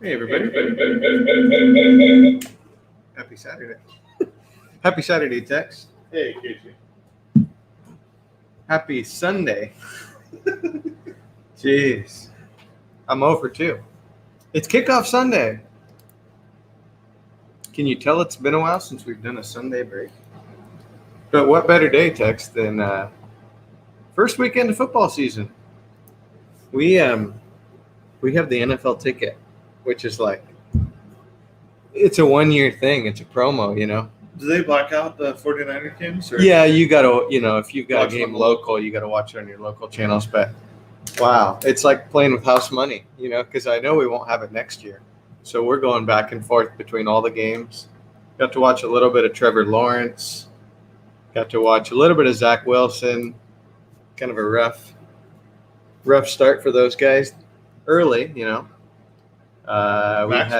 Hey, everybody. Happy Saturday. Happy Saturday, Tex. Hey, Casey. Happy Sunday. Jeez. I'm over too. It's kickoff Sunday. Can you tell it's been a while since we've done a Sunday break? But what better day, Tex, than first weekend of football season? We have the NFL ticket, which is like, it's a 1-year thing. It's a promo, you know. Do they black out the 49er games? Or? Yeah, you got to, if you've got Watch a game on local, you got to watch it on your local channels. But wow, it's like playing with house money, because I know we won't have it next year. So we're going back and forth between all the games. Got to watch a little bit of Trevor Lawrence. Got to watch a little bit of Zach Wilson. Kind of a rough start for those guys early, Max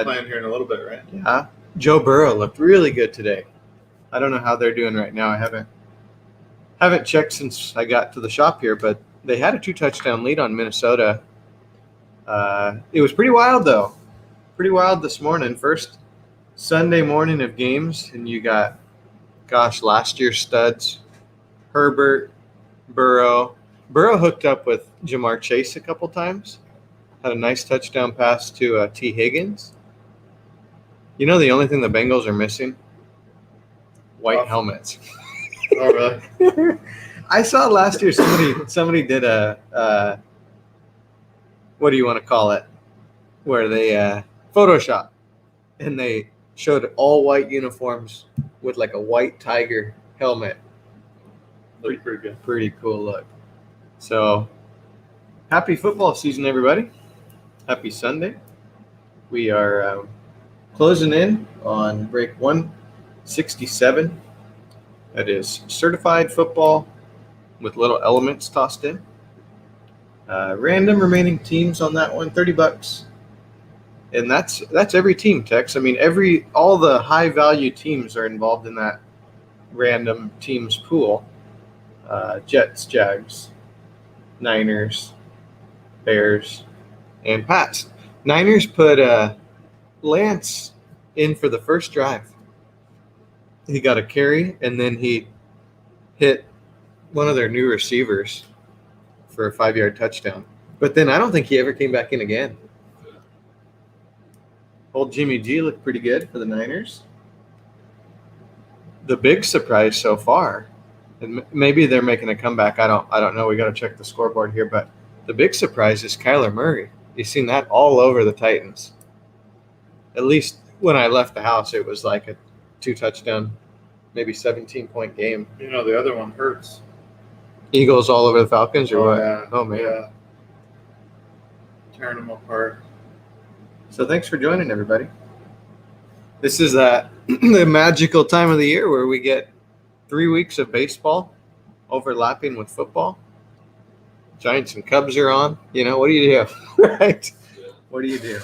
playing here in a little bit, right? Yeah. Joe Burrow looked really good today. I don't know how they're doing right now. I haven't checked since I got to the shop here, but they had a 2-touchdown lead on Minnesota. It was pretty wild, though. Pretty wild this morning. First Sunday morning of games, and you got, last year's studs, Herbert, Burrow. Burrow hooked up with Jamar Chase a couple times. Had a nice touchdown pass to T. Higgins. The only thing the Bengals are missing? White helmets. Oh, really? I saw last year somebody did a what do you want to call it? Where they Photoshop, and they showed all white uniforms with like a white tiger helmet. Looked pretty good. Pretty cool look. So, happy football season, everybody. Happy Sunday. We are closing in on break 167. That is certified football with little elements tossed in. Random remaining teams on that one, $30. And that's every team, Tex. I mean, all the high value teams are involved in that random teams pool. Jets, Jags, Niners, Bears, and Pats. Niners put Lance in for the first drive. He got a carry, and then he hit one of their new receivers for a 5-yard touchdown. But then I don't think he ever came back in again. Old Jimmy G looked pretty good for the Niners. The big surprise so far, and maybe they're making a comeback. I don't know. We got to check the scoreboard here, but the big surprise is Kyler Murray. You've seen that all over the Titans. At least when I left the house, it was like a 2-touchdown, maybe 17-point game. The other one hurts. Eagles all over the Falcons, or what? Yeah. Oh, man. Yeah. Tearing them apart. So thanks for joining, everybody. This is the magical time of the year where we get 3 weeks of baseball overlapping with football. Giants and Cubs are on. What do you do? Right? What do you do?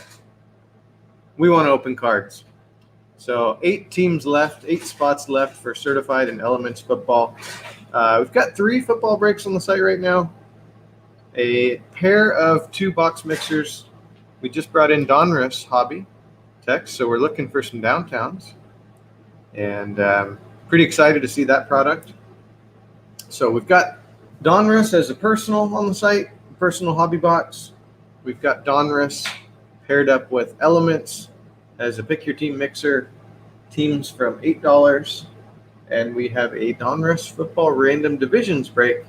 We want to open cards. So 8 spots left for certified and elements football. We've got 3 football breaks on the site right now. A pair of 2 box mixers. We just brought in Donruss Hobby, Tex, so we're looking for some downtowns. And pretty excited to see that product. So we've got Donruss as a personal on the site, personal hobby box. We've got Donruss paired up with Elements as a pick your team mixer, teams from $8. And we have a Donruss football random divisions break,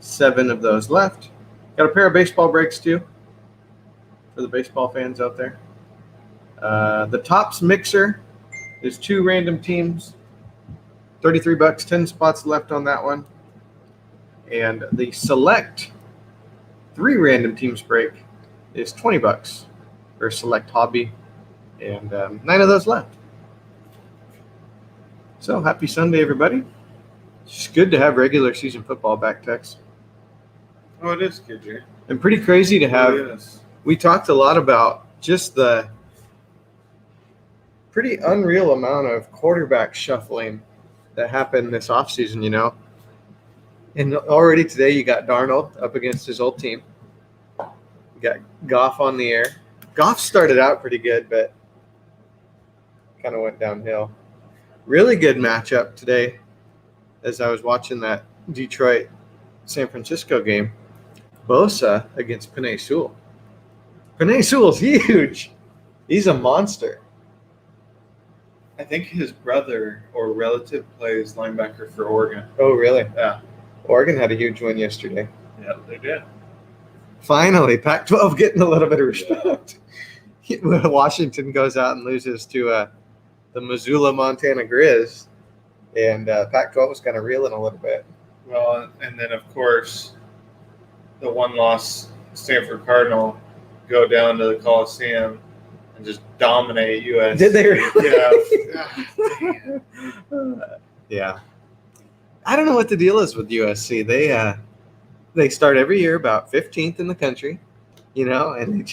7 of those left. Got a pair of baseball breaks too for the baseball fans out there. The Tops mixer is 2 random teams, $33, 10 spots left on that one. And the Select 3 random teams break is $20 for Select Hobby, and 9 of those left. So happy Sunday, everybody. It's good to have regular season football back, Tex. Oh, it is good here. And pretty crazy to have. We talked a lot about just the pretty unreal amount of quarterback shuffling that happened this offseason, And already today you got Darnold up against his old team. You got Goff on the air. Goff started out pretty good, but kind of went downhill. Really good matchup today as I was watching that Detroit San Francisco game. Bosa against Penei Sewell. Penei Sewell's huge. He's a monster. I think his brother or relative plays linebacker for Oregon. Oh, really? Yeah. Oregon had a huge win yesterday. Yeah, they did. Finally, Pac-12 getting a little bit of respect. Washington goes out and loses to the Missoula, Montana Grizz, and Pac-12 was kind of reeling a little bit. Well, and then, of course, the one-loss Stanford Cardinal go down to the Coliseum and just dominate USC. Did they really? Yeah. Yeah. I don't know what the deal is with USC. They start every year about 15th in the country, and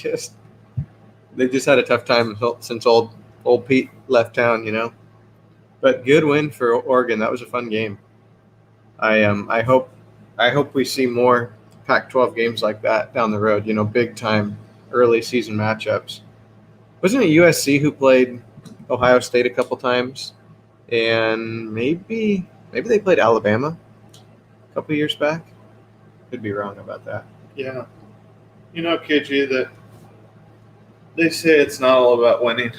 they just had a tough time since old Pete left town, But good win for Oregon. That was a fun game. I hope we see more Pac-12 games like that down the road. Big time early season matchups. Wasn't it USC who played Ohio State a couple times, and maybe they played Alabama a couple years back? Could be wrong about that. Yeah. KG, that they say it's not all about winning.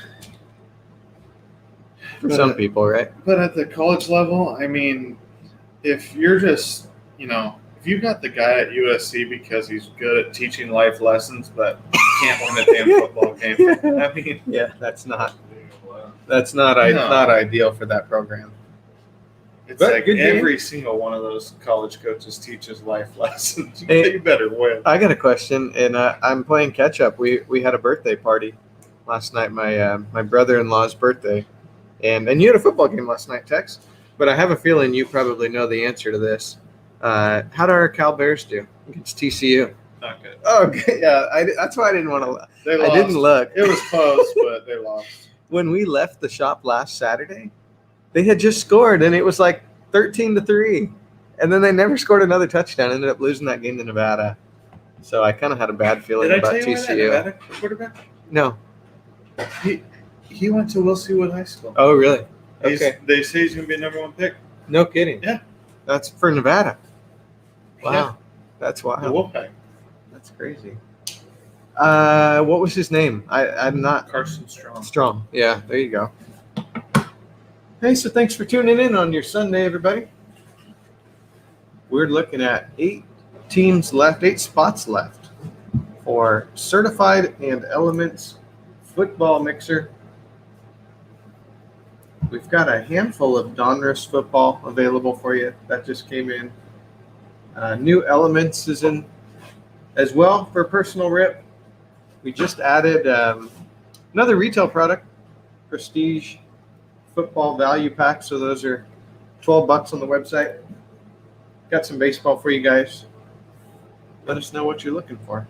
For some people, right? But at the college level, I mean, if you're just, if you got the guy at USC because he's good at teaching life lessons, but can't win a damn football game, I mean, yeah, that's not ideal for that program. It's but like every single one of those college coaches teaches life lessons. You better win. I got a question, and I'm playing catch up. We had a birthday party last night, my brother-in-law's birthday, and you had a football game last night, Tex. But I have a feeling you probably know the answer to this. How did our Cal Bears do against TCU? Not good. Oh, okay. Yeah. That's why I didn't want to. They lost. I didn't look. It was close, but they lost. When we left the shop last Saturday, they had just scored, and it was like 13-3, and then they never scored another touchdown. Ended up losing that game to Nevada. So I kind of had a bad feeling Did I about tell you TCU. Why that Nevada quarterback? No. He went to Will Seawood High School. Oh, really? Okay. They say he's going to be a #1 pick. No kidding. Yeah. That's for Nevada. Wow. Yeah. That's wild. The Wolfpack. That's crazy. What was his name? I'm not. Carson Strong. Strong. Yeah, there you go. Hey, so thanks for tuning in on your Sunday, everybody. We're looking at 8 spots left for Certified and Elements Football Mixer. We've got a handful of Donruss football available for you. That just came in. New Elements is in as well for Personal Rip. We just added another retail product, Prestige Football Value Pack. So those are $12 on the website. Got some baseball for you guys. Let us know what you're looking for.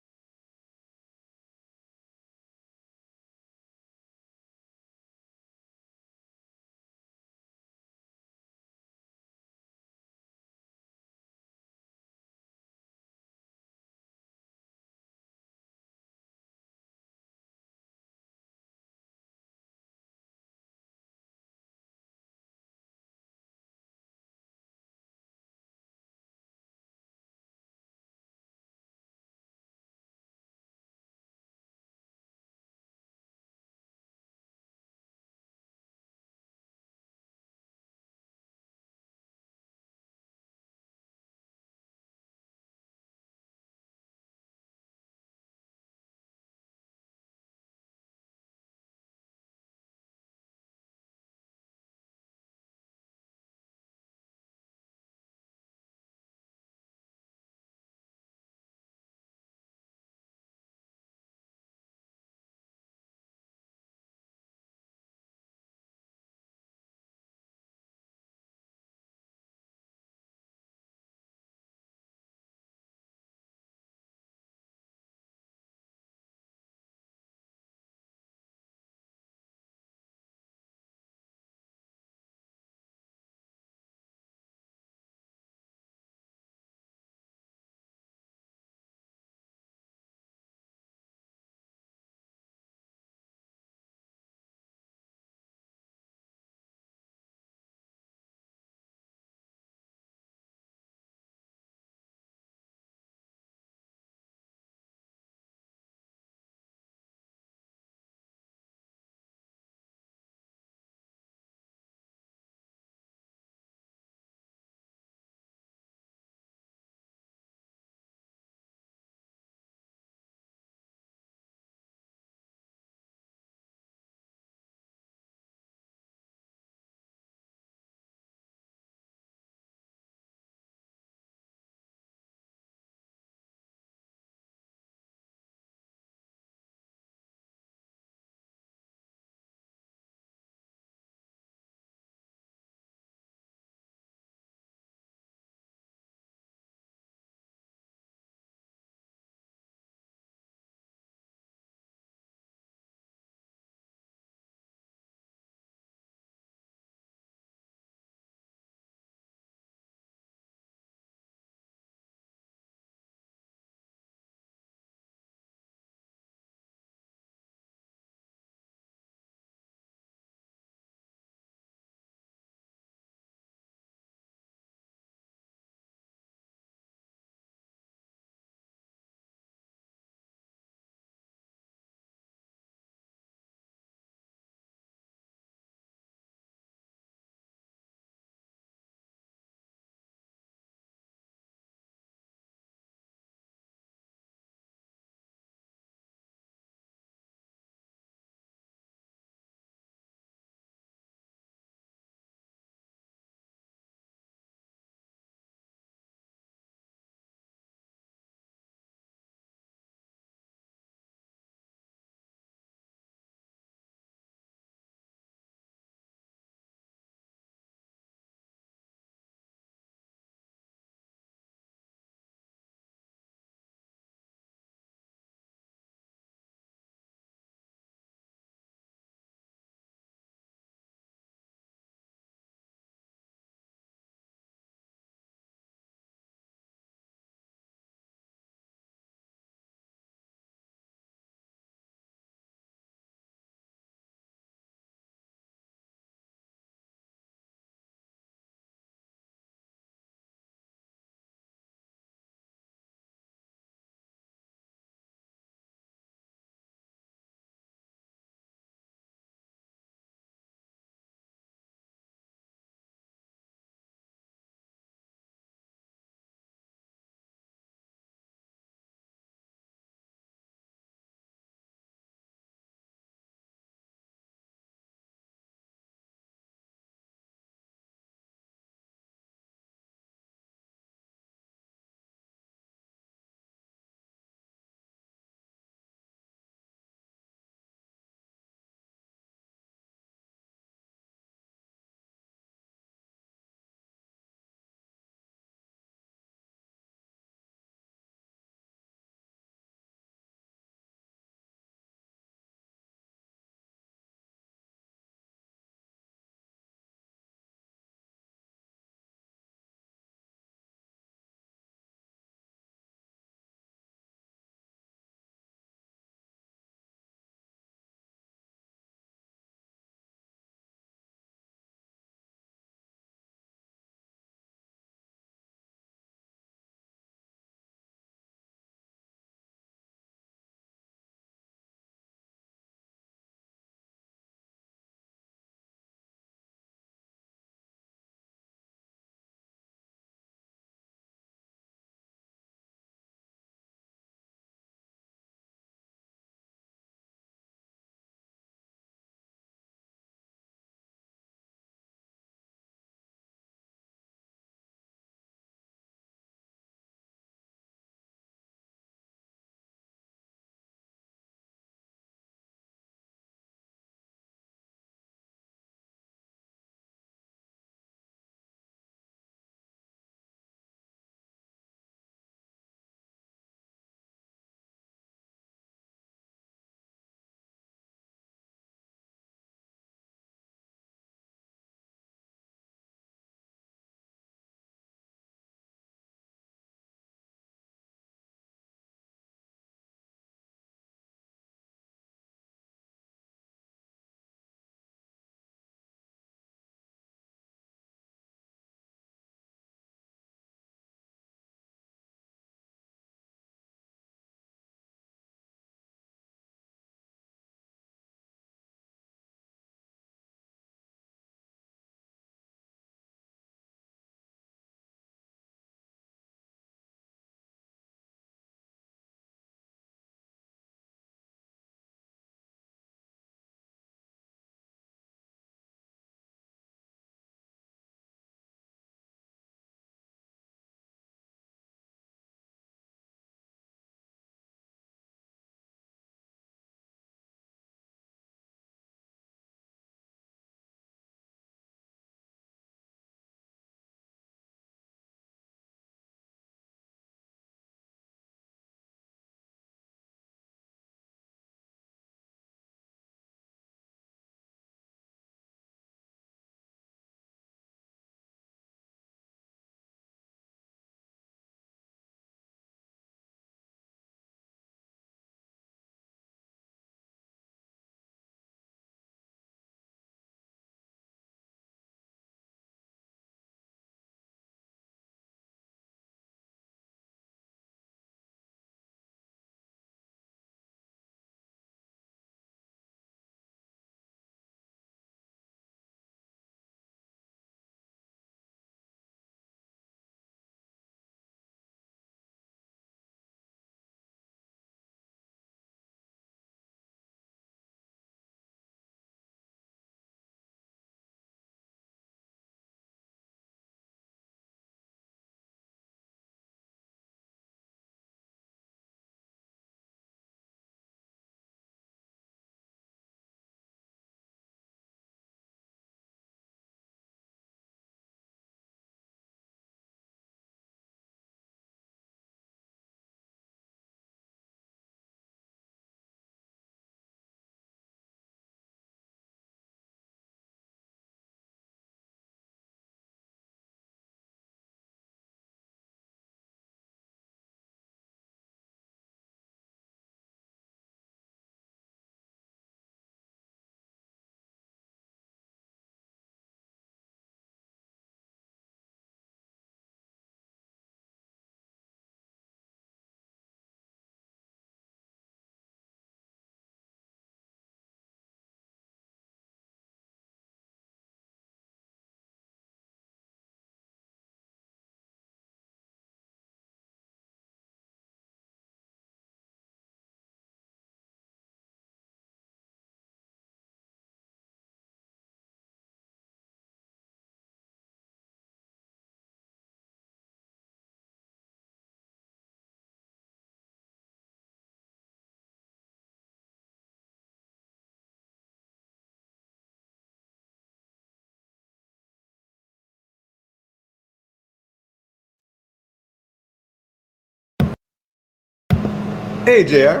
Hey, JR.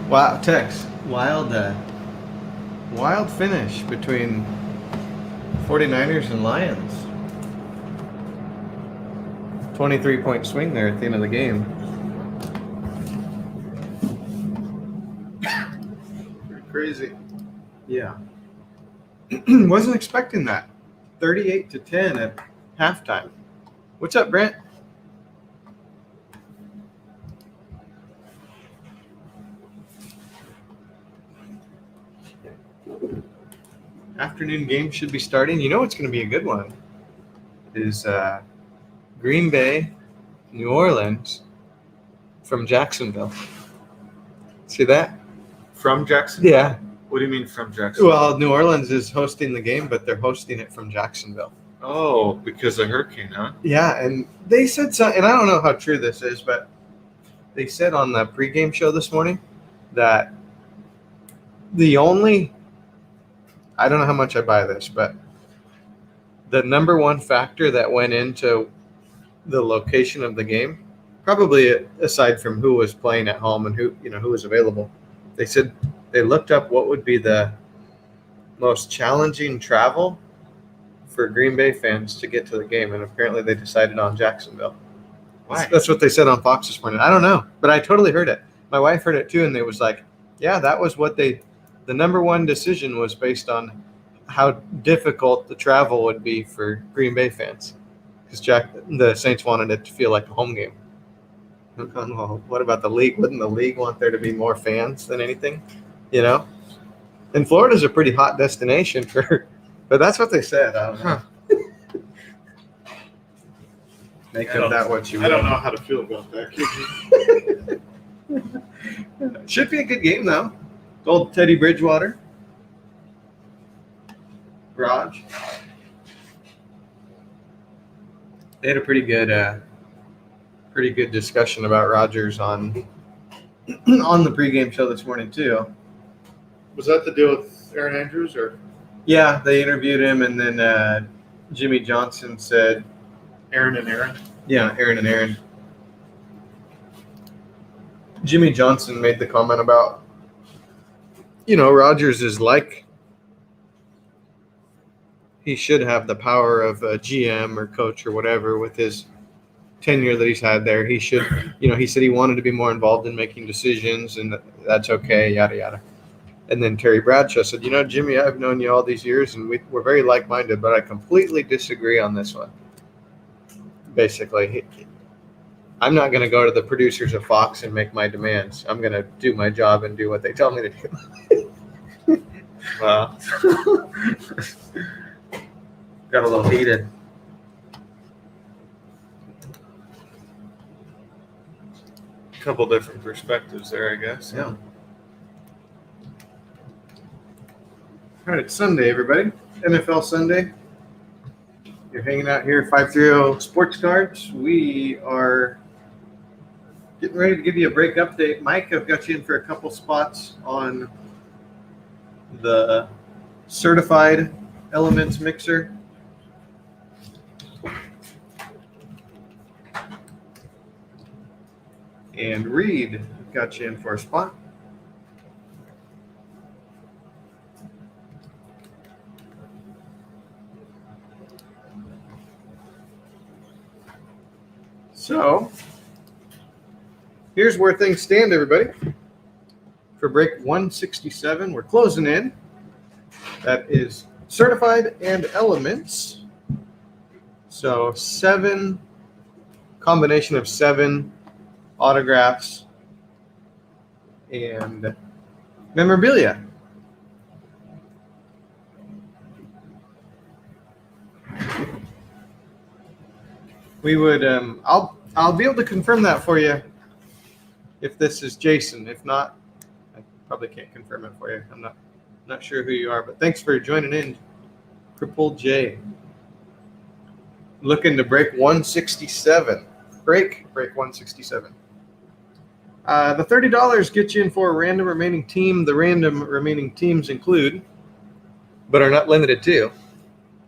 Wow, Tex. Wild finish between 49ers and Lions. 23-point swing there at the end of the game. Pretty crazy. Yeah. Wasn't expecting that. 38-10 at halftime. What's up, Brent? Afternoon game should be starting. You know what's going to be a good one is Green Bay, New Orleans from Jacksonville. See that? From Jacksonville? Yeah. What do you mean from Jacksonville? Well, New Orleans is hosting the game, but they're hosting it from Jacksonville. Oh, because of hurricane, huh? Yeah, and they said something, and I don't know how true this is, but they said on the pregame show this morning that I don't know how much I buy this, but the number one factor that went into the location of the game, probably aside from who was playing at home and who was available, they said they looked up what would be the most challenging travel for Green Bay fans to get to the game, and apparently they decided on Jacksonville. Why? That's what they said on Fox this morning. I don't know, but I totally heard it. My wife heard it too, and they was like, yeah, that was what the number one decision was based on how difficult the travel would be for Green Bay fans, because the Saints wanted it to feel like a home game. Well, what about the league? Wouldn't the league want there to be more fans than anything? You know? And Florida's a pretty hot destination but that's what they said. I don't know. Make of that what you will. I don't know how to feel about that. Should be a good game, though. Old Teddy Bridgewater. Raj. They had a pretty good discussion about Rodgers on the pregame show this morning, too. Was that the deal with Aaron Andrews, or? Yeah, they interviewed him, and then Jimmy Johnson said, Aaron and Aaron? Yeah, Aaron and Aaron. Jimmy Johnson made the comment about, Rodgers is like, he should have the power of a GM or coach or whatever with his tenure that he's had there. He should, he said he wanted to be more involved in making decisions, and that's okay, yada, yada. And then Terry Bradshaw said, Jimmy, I've known you all these years, and we're very like-minded, but I completely disagree on this one. Basically, I'm not going to go to the producers of Fox and make my demands. I'm going to do my job and do what they tell me to do. Wow. Got a little heated. A couple different perspectives there, I guess. Yeah. All right, it's Sunday, everybody. NFL Sunday. You're hanging out here at 530 Sports Cards. We are getting ready to give you a break update. Mike, I've got you in for a couple spots on the certified elements mixer. And Reed got you in for a spot. So, here's where things stand, everybody. For break 167, we're closing in. That is certified and elements. So, combination of 7 autographs and memorabilia. We would, I'll be able to confirm that for you if this is Jason. If not, I probably can't confirm it for you. I'm not sure who you are, but thanks for joining in, Triple J. Looking to break 167. Break 167. The $30 gets you in for a random remaining team. The random remaining teams include, but are not limited to,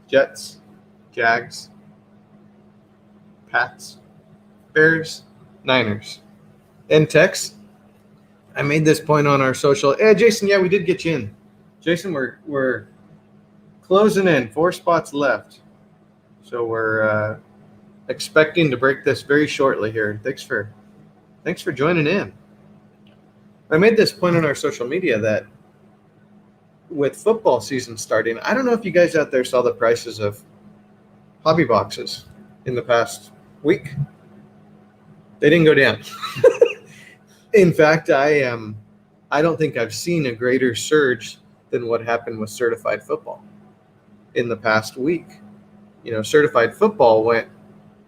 Jets, Jags, Pats, Bears, Niners. And Tex, I made this point on our social. Hey, Jason, yeah, we did get you in. Jason, we're closing in. 4 spots left. So we're expecting to break this very shortly here. Thanks for joining in. I made this point on our social media that with football season starting, I don't know if you guys out there saw the prices of hobby boxes in the past week. They didn't go down. In fact, I don't think I've seen a greater surge than what happened with certified football in the past week. Certified football went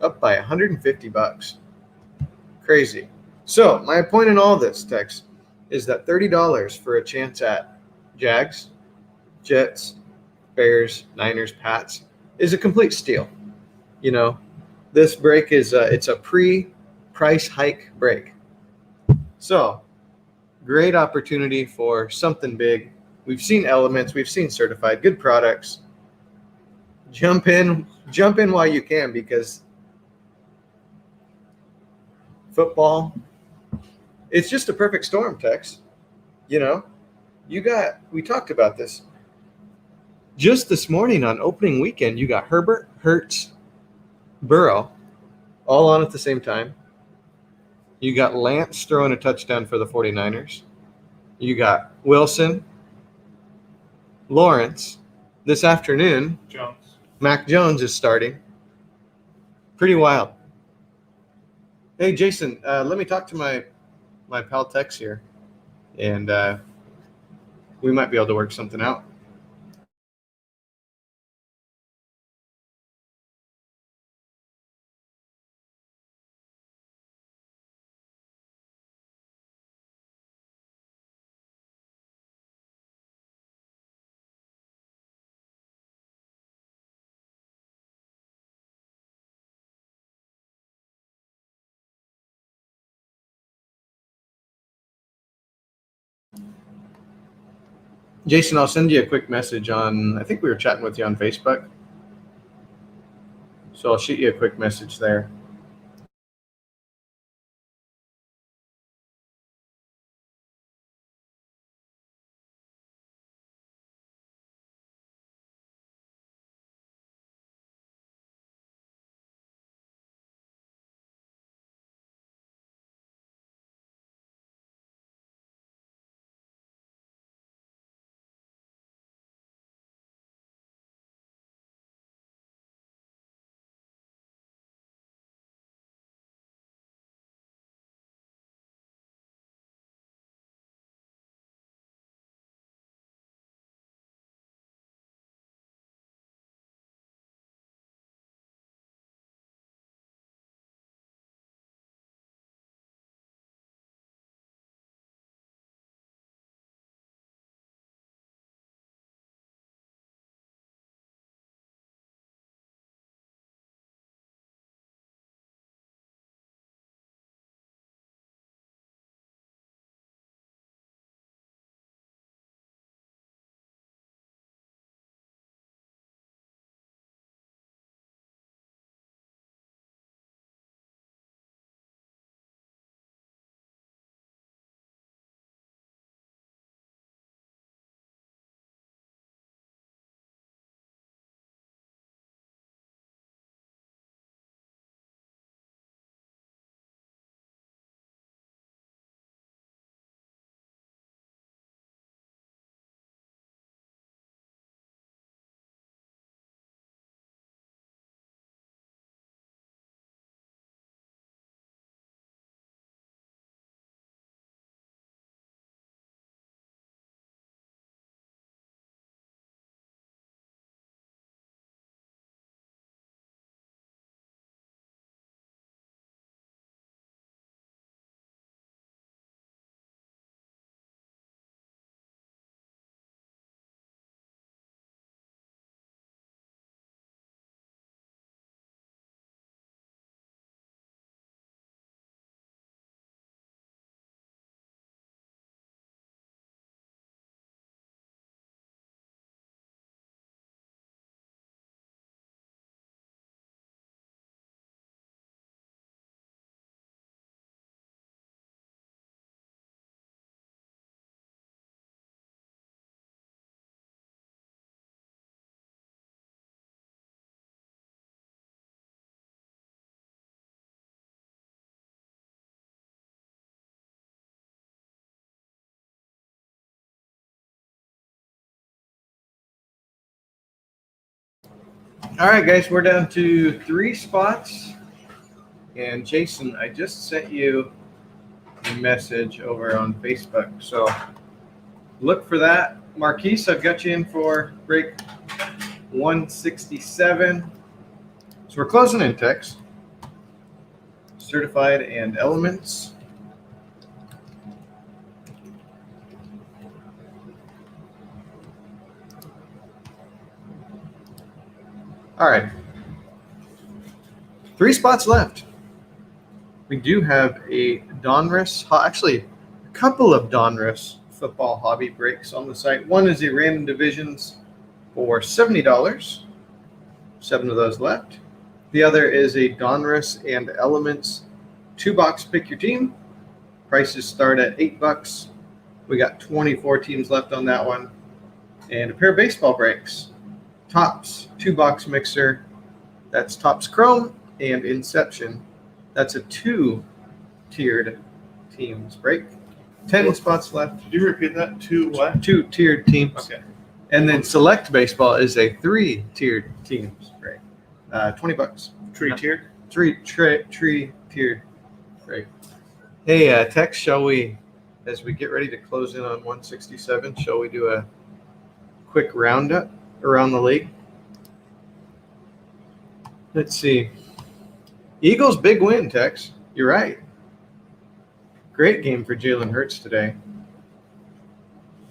up by $150. Crazy. So my point in all this, Tex, is that $30 for a chance at Jags, Jets, Bears, Niners, Pats is a complete steal. This break is it's a pre-price hike break. So great opportunity for something big. We've seen elements, we've seen certified, good products. Jump in while you can, because football, it's just a perfect storm, Tex. We talked about this. Just this morning on opening weekend, you got Herbert, Hurts, Burrow, all on at the same time. You got Lance throwing a touchdown for the 49ers. You got Wilson, Lawrence. This afternoon, Mac Jones is starting. Pretty wild. Hey, Jason, let me talk to my pal Tex here, and we might be able to work something out. Jason, I'll send you a quick message on, I think we were chatting with you on Facebook. So I'll shoot you a quick message there. All right, guys, we're down to 3 spots. And Jason, I just sent you a message over on Facebook. So look for that. Marquise, I've got you in for break 167. So we're closing in text. Certified and elements. All right. 3 spots left. We do have a Donruss, actually, a couple of Donruss football hobby breaks on the site. One is a random divisions for $70. 7 of those left. The other is a Donruss and Elements 2-box pick your team. Prices start at $8. We got 24 teams left on that one. And a pair of baseball breaks. Topps 2-box mixer. That's Topps Chrome and Inception. That's a 2-tiered teams break. 10 spots left. Did you repeat that? 2 what? 2-tiered teams. Okay. And then Select Baseball is a 3-tiered teams break. $20. Tree-tiered? Tree-tiered break. Hey, Tex, shall we, as we get ready to close in on 167, shall we do a quick roundup around the league? Let's see. Eagles, big win, Tex. You're right. Great game for Jalen Hurts today.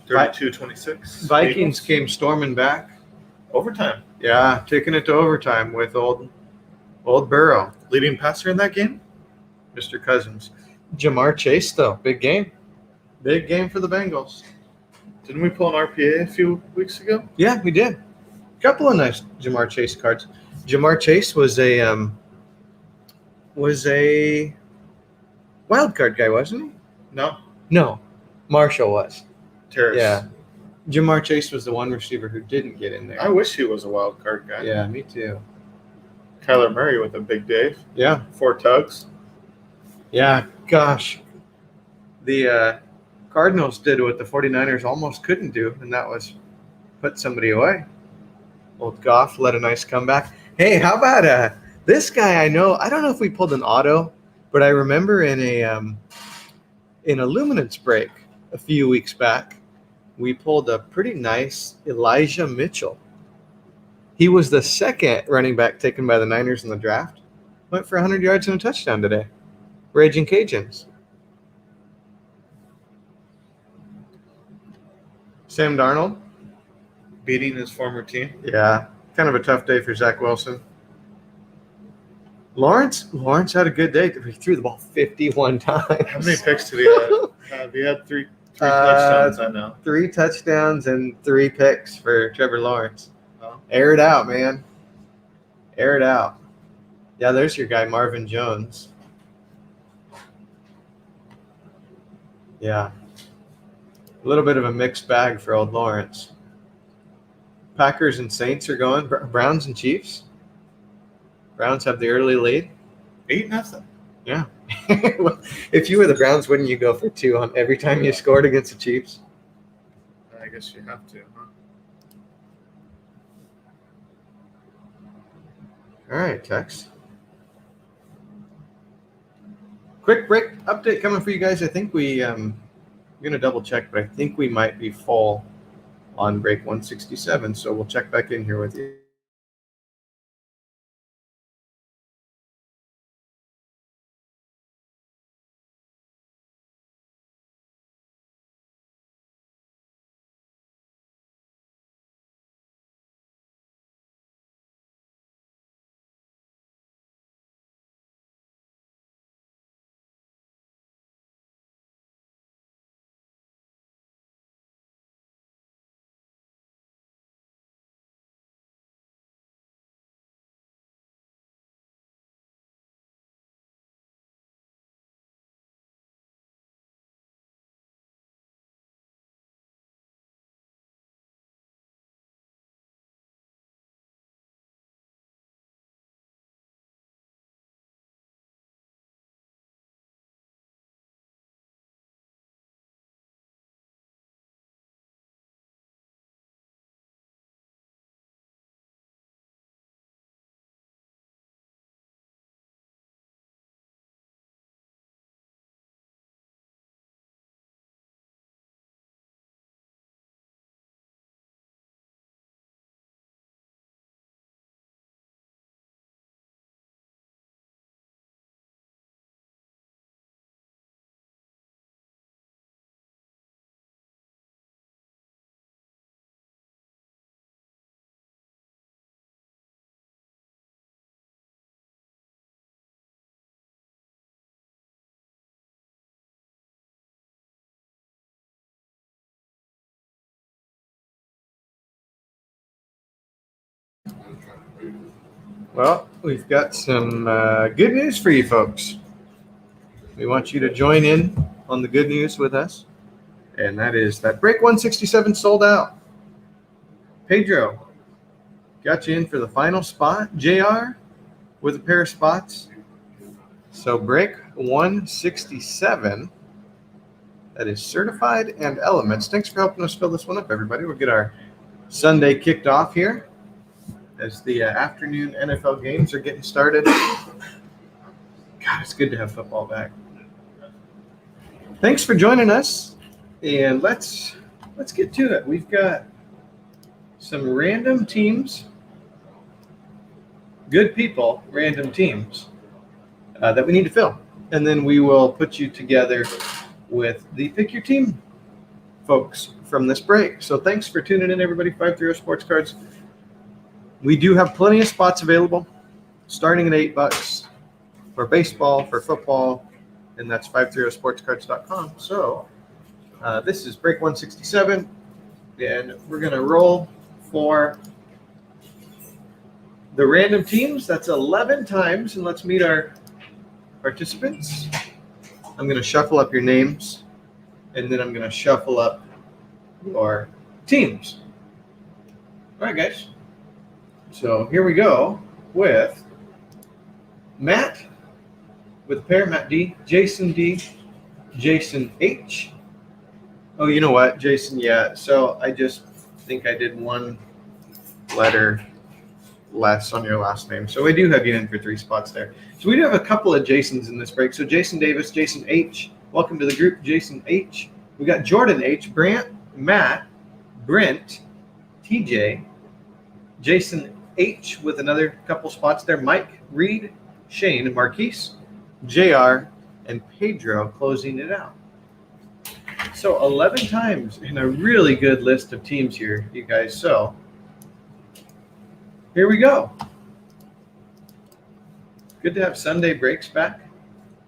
32-26. Vikings came storming back. Overtime. Yeah, taking it to overtime with old Burrow. Leading passer in that game? Mr. Cousins. Jamar Chase, though. Big game. Big game for the Bengals. Didn't we pull an RPA a few weeks ago? Yeah, we did. A couple of nice Jamar Chase cards. Jamar Chase was a wild card guy, wasn't he? No. No, Marshall was. Terrace. Yeah. Jamar Chase was the one receiver who didn't get in there. I wish he was a wild card guy. Yeah, me too. Kyler Murray with a big Dave. Yeah. 4 tugs. Yeah, gosh. The Cardinals did what the 49ers almost couldn't do, and that was put somebody away. Old Goff led a nice comeback. Hey, how about this guy I know? I don't know if we pulled an auto, but I remember in a luminance break a few weeks back, we pulled a pretty nice Elijah Mitchell. He was the second running back taken by the Niners in the draft. Went for 100 yards and a touchdown today. Raging Cajuns. Sam Darnold. Beating his former team. Yeah, kind of a tough day for Zach Wilson. Lawrence had a good day. He threw the ball 51 times. How many picks did he have? He had three touchdowns, I know. 3 touchdowns and 3 picks for Trevor Lawrence. Oh. Air it out, man. Air it out. Yeah, there's your guy, Marvin Jones. Yeah. A little bit of a mixed bag for old Lawrence. Packers and Saints are going. Browns and Chiefs. Browns have the early lead. 8-0. Yeah. Well, if you were the Browns, wouldn't you go for 2 on every time you scored against the Chiefs? I guess you have to, huh? All right, Tex. Quick break update coming for you guys. I think I'm going to double check, but I think we might be full on break 167, so we'll check back in here with you. Well, we've got some good news for you folks. We want you to join in on the good news with us, and that is that Break 167 sold out. Pedro got you in for the final spot. JR with a pair of spots. So Break 167, that is certified and elements. Thanks for helping us fill this one up, everybody. We'll get our Sunday kicked off here as the afternoon NFL games are getting started. God, it's good to have football back. Thanks for joining us, and let's get to it. We've got some random teams, good people, random teams that we need to fill, and then we will put you together with the Pick Your Team folks from this break. So thanks for tuning in, everybody. 530 Sports Cards. We do have plenty of spots available, starting at $8 for baseball, for football, and that's 530sportscards.com. So this is Break 167, and we're going to roll for the random teams. That's 11 times, and let's meet our participants. I'm going to shuffle up your names, and then I'm going to shuffle up your teams. All right, guys. So here we go with Matt with a pair, Matt D, Jason D, Jason H. Oh, you know what, Jason? Yeah. So I just think I did one letter less on your last name. So we do have you in for 3 spots there. So we do have a couple of Jasons in this break. So Jason Davis, Jason H. Welcome to the group, Jason H. We got Jordan H, Brant, Matt, Brent, TJ, Jason H with another couple spots there, Mike, Reed, Shane, and Marquise, JR, and Pedro closing it out. So 11 times in a really good list of teams here, you guys. So here we go. Good to have Sunday breaks back.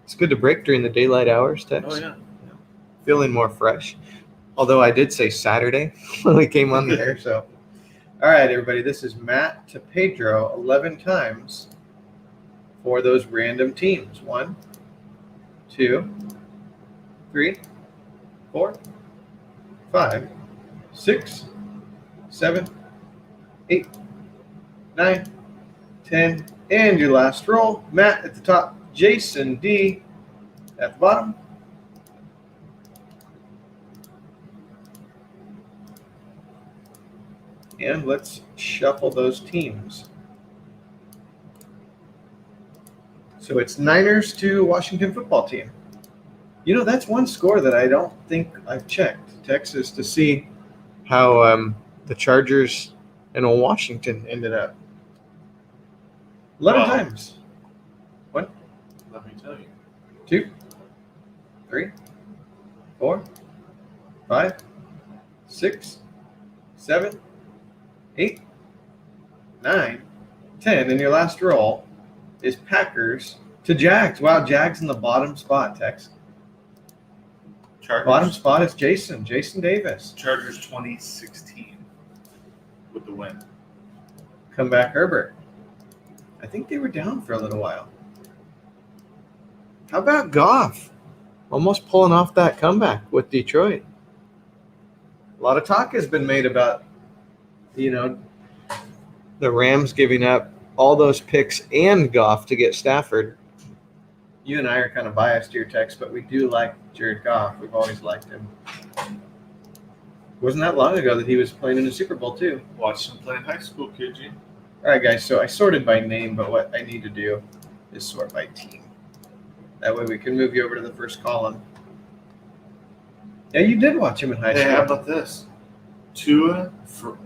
It's good to break during the daylight hours, Tex. Oh, yeah. Feeling more fresh. Although I did say Saturday when we came on the air. So, all right, everybody. This is Matt to Pedro 11 times for those random teams. 1, 2, 3, 4, 5, 6, 7, 8, 9, 10, and your last roll. Matt at the top, Jason D at the bottom. And let's shuffle those teams. So it's Niners to Washington football team. You know, that's one score that I don't think I've checked, Texas, to see how the Chargers and Washington ended up. 11 times. 1, Let me tell you. 2, 3, 4, 5, 6, 7, 8, 9, 10, and your last roll is Packers to Jags. Wow, Jags in the bottom spot, Tex. Chargers. Bottom spot is Jason Davis. Chargers 2016 with the win. Comeback Herbert. I think they were down for a little while. How about Goff? Almost pulling off that comeback with Detroit. A lot of talk has been made about, the Rams giving up all those picks and Goff to get Stafford. You and I are kind of biased here, Tex, but we do like Jared Goff. We've always liked him. Wasn't that long ago that he was playing in the Super Bowl, too. Watched him play in high school, KG. All right, guys, so I sorted by name, but what I need to do is sort by team. That way we can move you over to the first column. Yeah, you did watch him in high Hey, school. how about this? Tua, for,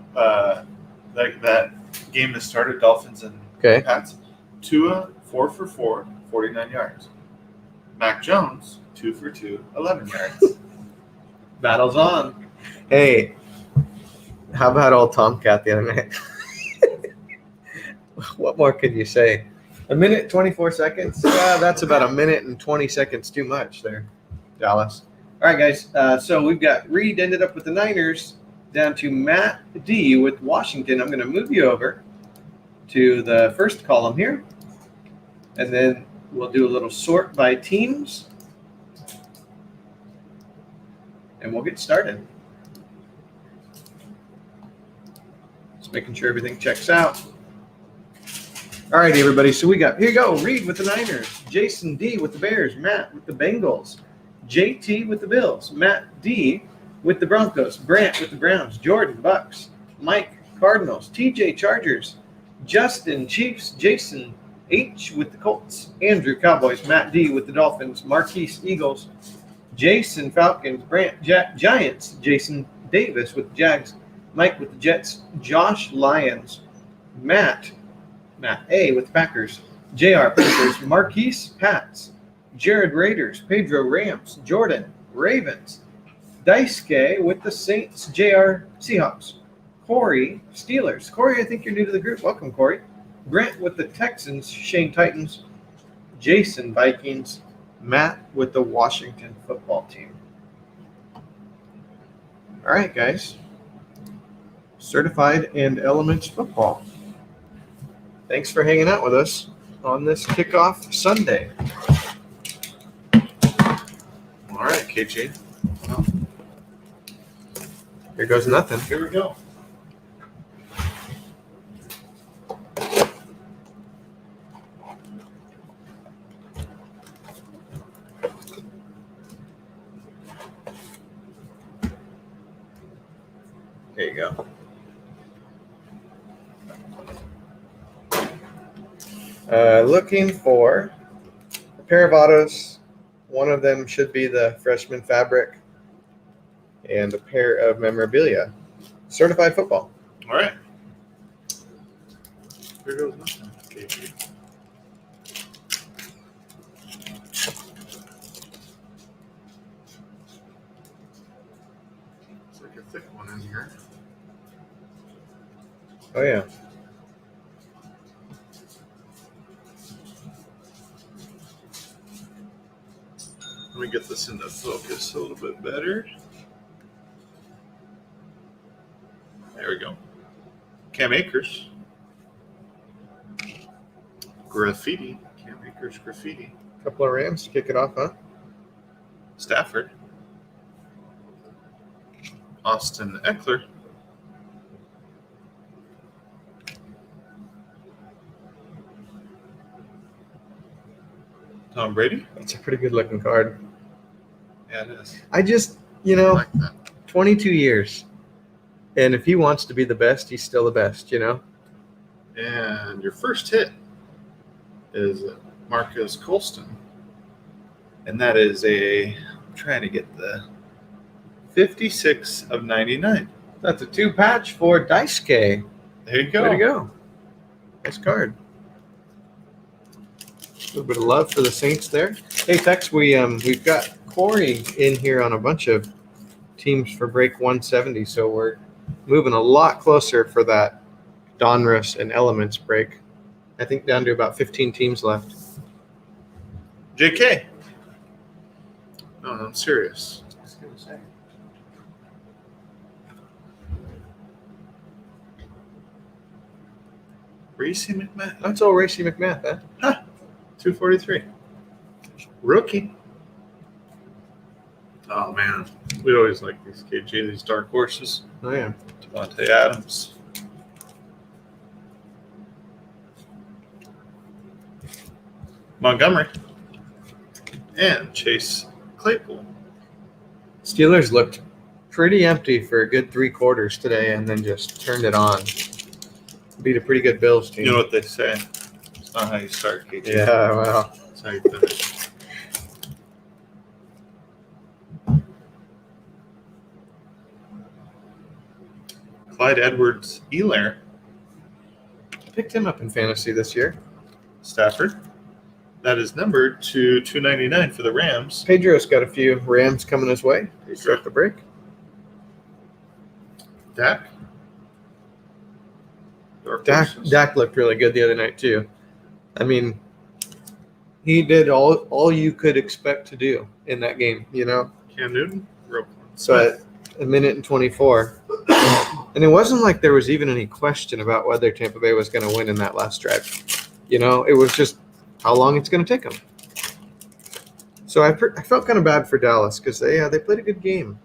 like that game that started Dolphins and Okay. Pats. Tua, 4 for 4, 49 yards. Mac Jones, 2 for 2, 11 yards. Battle's on. Hey, how about old Tomcat the other night? What more could you say? A minute, 24 seconds? That's about a minute and 20 seconds too much there, Dallas. All right, guys. So we've got Reed ended up with the Niners down to Matt D with Washington. I'm going to move you over to the first column here. And then we'll do a little sort by teams. And we'll get started. Just making sure everything checks out. All right, everybody. So we got, here you go, Reed with the Niners, Jason D with the Bears, Matt with the Bengals, JT with the Bills, Matt D with the Broncos, Brant with the Browns, Jordan Bucks, Mike Cardinals, TJ Chargers, Justin Chiefs, Jason H with the Colts, Andrew Cowboys, Matt D with the Dolphins, Marquise Eagles, Jason Falcons, Brant Giants, Jason Davis with the Jags, Mike with the Jets, Josh Lions, Matt A with the Packers, JR Packers, Marquise Pats, Jared Raiders, Pedro Rams, Jordan Ravens, Daisuke with the Saints, JR Seahawks, Corey Steelers. Corey, I think you're new to the group. Welcome, Corey. Brent with the Texans, Shane Titans, Jason Vikings, Matt with the Washington football team. All right, guys. Certified and Elements football. Thanks for hanging out with us on this kickoff Sunday. All right, KG. Well, here goes nothing. Here we go. There you go. Looking for a pair of autos. One of them should be the freshman fabric and a pair of memorabilia. Certified football. All right. Here goes nothing. KG. It's like a thick one in here. Oh, yeah. Let me get this into focus a little bit better. There we go. Cam Akers. Graffiti. Cam Akers graffiti. Couple of Rams to kick it off, huh? Stafford. Austin Eckler. Tom Brady. That's a pretty good looking card. Yeah, it is. I just, I like that. 22 years. And if he wants to be the best, he's still the best, And your first hit is Marcus Colston. And that is I'm trying to get the 56 of 99. That's a 2-patch for Daisuke. There you go. Way to go. Nice card. A little bit of love for the Saints there. Hey, Tex, we've got Corey in here on a bunch of teams for break 170, so we're moving a lot closer for that Donruss and Elements break. I think down to about 15 teams left. JK. No, I'm serious. I was going to say. Racy McMahon. That's all Racy McMath, huh? 243. Rookie. Oh, man. We always like these KG, these dark horses. Oh, yeah. Devontae Adams. Montgomery. And Chase Claypool. Steelers looked pretty empty for a good 3 quarters today and then just turned it on. Beat a pretty good Bills team. You know what they say? It's not how you start, KG. Yeah, well. It's how you finish. Clyde Edwards-Helaire. Picked him up in fantasy this year. Stafford. That is numbered to 299 for the Rams. Pedro's got a few Rams coming his way. They start the break. Dak. Dak looked really good the other night too. I mean, he did all you could expect to do in that game, Cam Newton. So at a minute and 24, And it wasn't like there was even any question about whether Tampa Bay was going to win in that last drive. It was just how long it's going to take them. So I felt kind of bad for Dallas because they played a good game.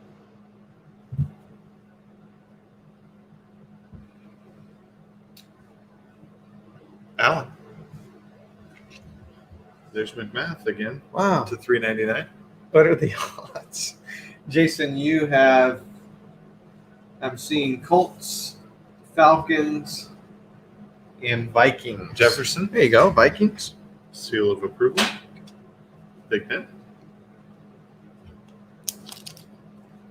Allen. There's McMath again. Wow. To $3.99. What are the odds? Jason, I'm seeing Colts, Falcons, and Vikings. Jefferson. There you go, Vikings. Seal of approval. Big hit.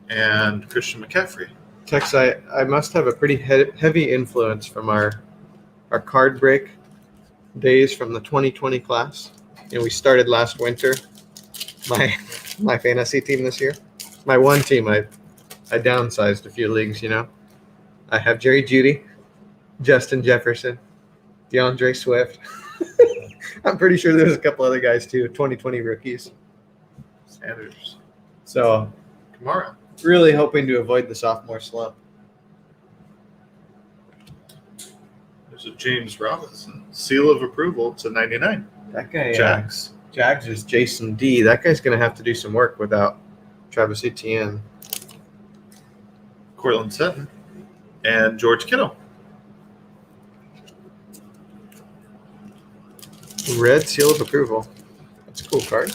And Christian McCaffrey. Tex, I must have a pretty heavy influence from our card break days from the 2020 class. We started last winter. My fantasy team this year. My one team, I downsized a few leagues, I have Jerry Jeudy, Justin Jefferson, DeAndre Swift. I'm pretty sure there's a couple other guys too, 2020 rookies. Sanders. So, Kamara. Really hoping to avoid the sophomore slump. There's a James Robinson. Seal of approval to 99. That guy, Jags. Jags is Jason D. That guy's going to have to do some work without Travis Etienne. Cortland Sutton. And George Kittle. Red seal of approval. That's a cool card.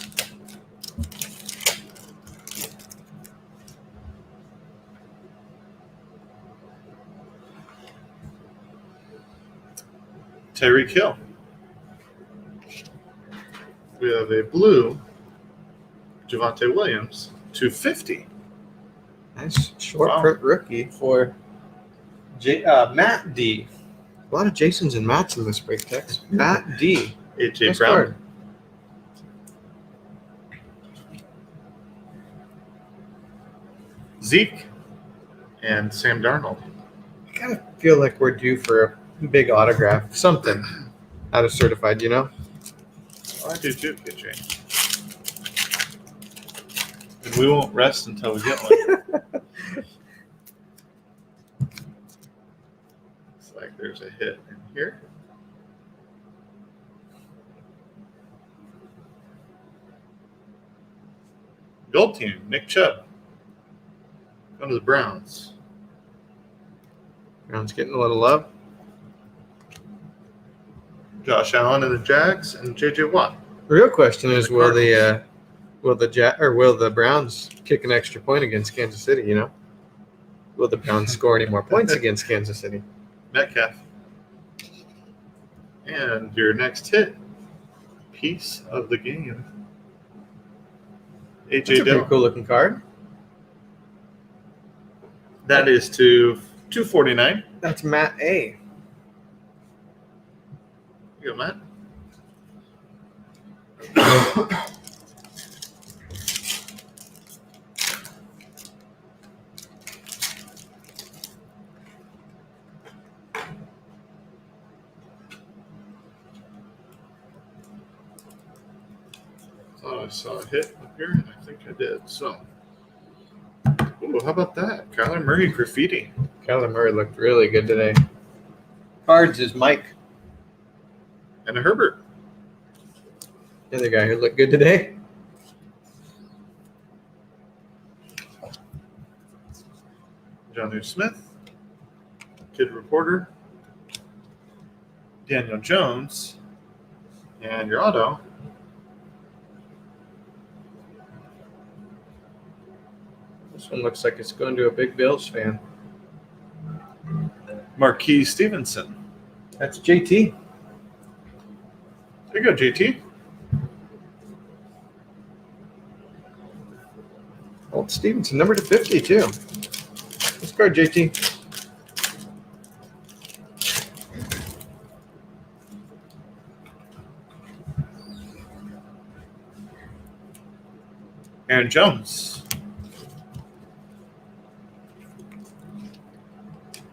Tyreek Hill. We have a blue Javonte Williams, 250. Nice short print rookie for Matt D. A lot of Jasons and Matts in this break, Tex. Matt D. AJ Nice Brown. card. Zeke and Sam Darnold. I kind of feel like we're due for a big autograph, something out of certified, Oh, I do too, KJ. And we won't rest until we get one. Looks like there's a hit in here. Gold team, Nick Chubb. Going to the Browns. Brown's getting a little love. Josh Allen and the Jags, and J.J. Watt. The real question is, will Cardinals. the Browns kick an extra point against Kansas City? Will the Browns score any more points against Kansas City? Metcalf. And your next hit, piece of the game. That's A.J. a pretty Dillon. cool looking card. That is to $249. That's Matt A. You go, Matt. Thought I saw a hit up here, and I think I did. So, ooh, how about that? Kyler Murray graffiti. Kyler Murray looked really good today. Cards is Mike, And a Herbert. the other guy who looked good today. Jonnu Smith. Kid Reporter. Daniel Jones. And your auto. This one looks like it's going to a big Bills fan. Marquis Stevenson. That's JT. There you go, JT. Old Stevenson, number to 50 too. Let's card JT. Aaron Jones.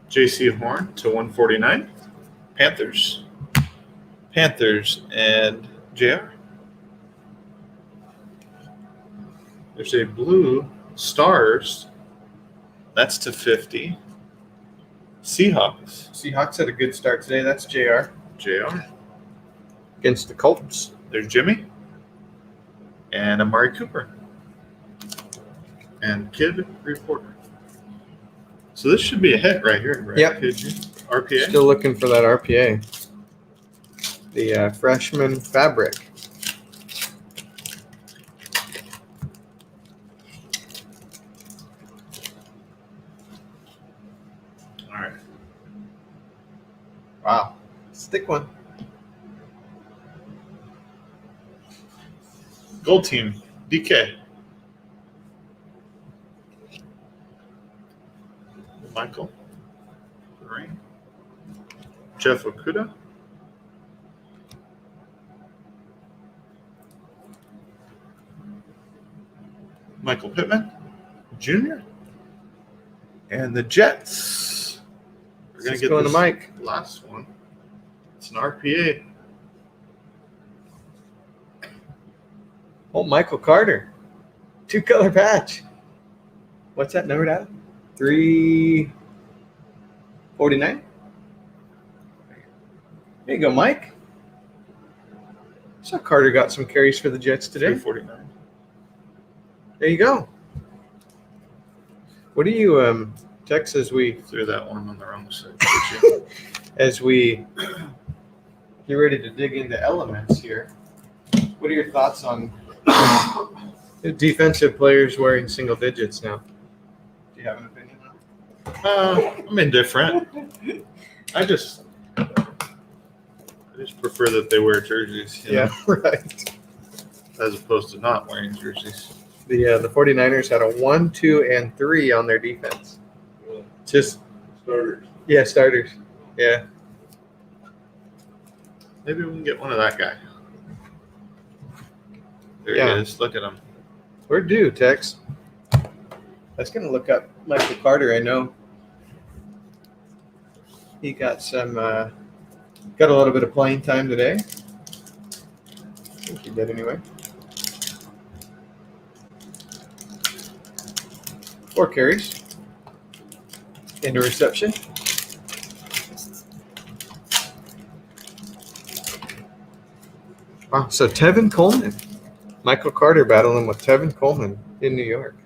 J.C. Horn to 149. Panthers. Panthers and JR. There's a blue Stars. That's to 50. Seahawks. Seahawks had a good start today. That's JR JR. against the Colts. There's Jimmy. And Amari Cooper. And Kid Reporter. So this should be a hit right here, right? Yep. RPA. Still looking for that RPA. The freshman fabric. All right. Wow. Stick one. Gold team. DK. Michael. Rain. Jeff Okuda. Michael Pittman Jr. And the Jets. We're going Let's to get go into this Mike. last one. It's an RPA. Oh, Michael Carter. 2-color patch. What's that numbered at? 349? There you go, Mike. So Carter got some carries for the Jets today. 349. There you go. What do you text as we Threw that one on the wrong side. as we get ready to dig into elements here? What are your thoughts on the defensive players wearing single digits now? Do you have an opinion on it? I'm indifferent. I just prefer that they wear jerseys, you know, right. as opposed to not wearing jerseys. The 49ers had a 1, 2, and 3 on their defense. Just Starters. yeah, starters. Yeah. Maybe we can get one of that guy. There Yeah. he is. Look at him. We're due, Tex. I was gonna look up Michael Carter. I know he got some got a little bit of playing time today. I think he did anyway. 4 carries. Into reception. Wow, so Tevin Coleman. Michael Carter battling with Tevin Coleman in New York.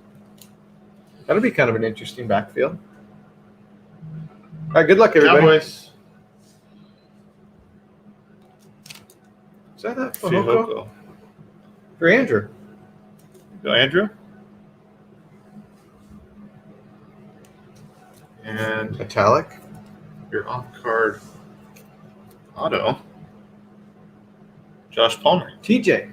That'll be kind of an interesting backfield. All right, good luck, everybody. Cowboys. Is that a Fehoko? Fehoko. For Andrew? Go, Andrew. And Metallic. your off-card auto, Josh Palmer. TJ.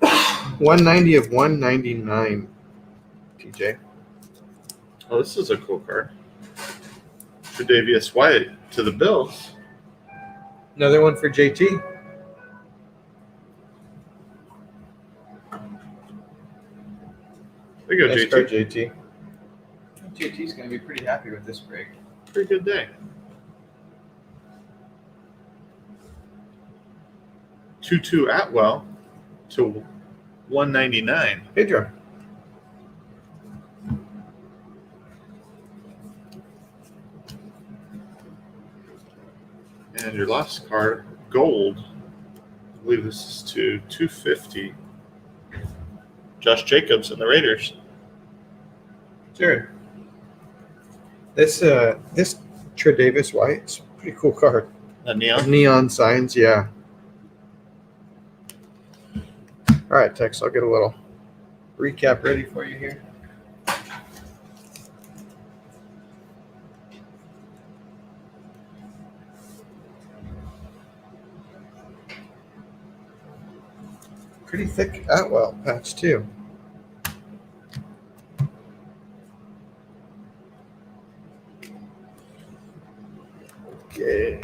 $190 of $199. TJ. Oh, this is a cool card. Tre'Davious White to the Bills. Another one for JT. There you go, Nice JT. card, JT. JT's going to be pretty happy with this break. Pretty good day. 2-2 Atwell to 199. Pedro. And your last card, gold. I believe this is to 250. Josh Jacobs and the Raiders. Sure. This Tre'Davious White's a pretty cool card. That neon. Neon signs, yeah. All right, Tex, I'll get a little recap ready for you here. Pretty thick Atwell patch, too. Okay.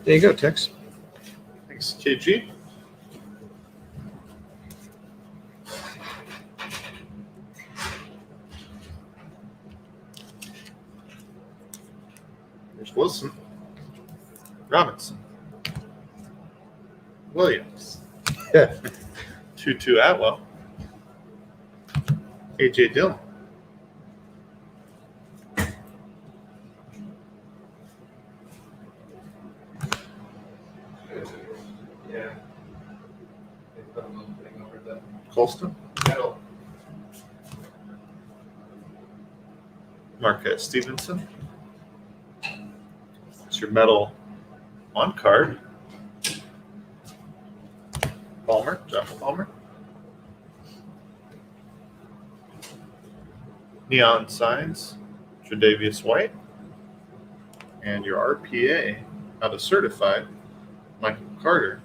There you go, Tex. Thanks, KG. Wilson, Robinson, Williams, Yeah. Tutu Atwell, A.J. Dillon, Yeah. Colston, Marquez Stevenson. It's your medal on card. Palmer, Jeff Palmer. Neon signs, Tre'Davious White. And your RPA, out of certified, Michael Carter.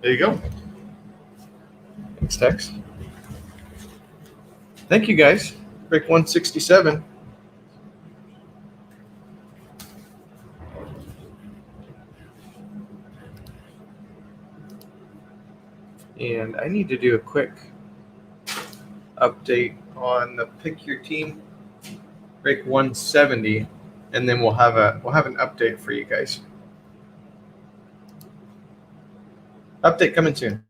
There you go. Thanks, Tex. Thank you, guys. Break 167. And I need to do a quick update on the pick your team break 170, and then we'll have an update for you guys. Update coming soon.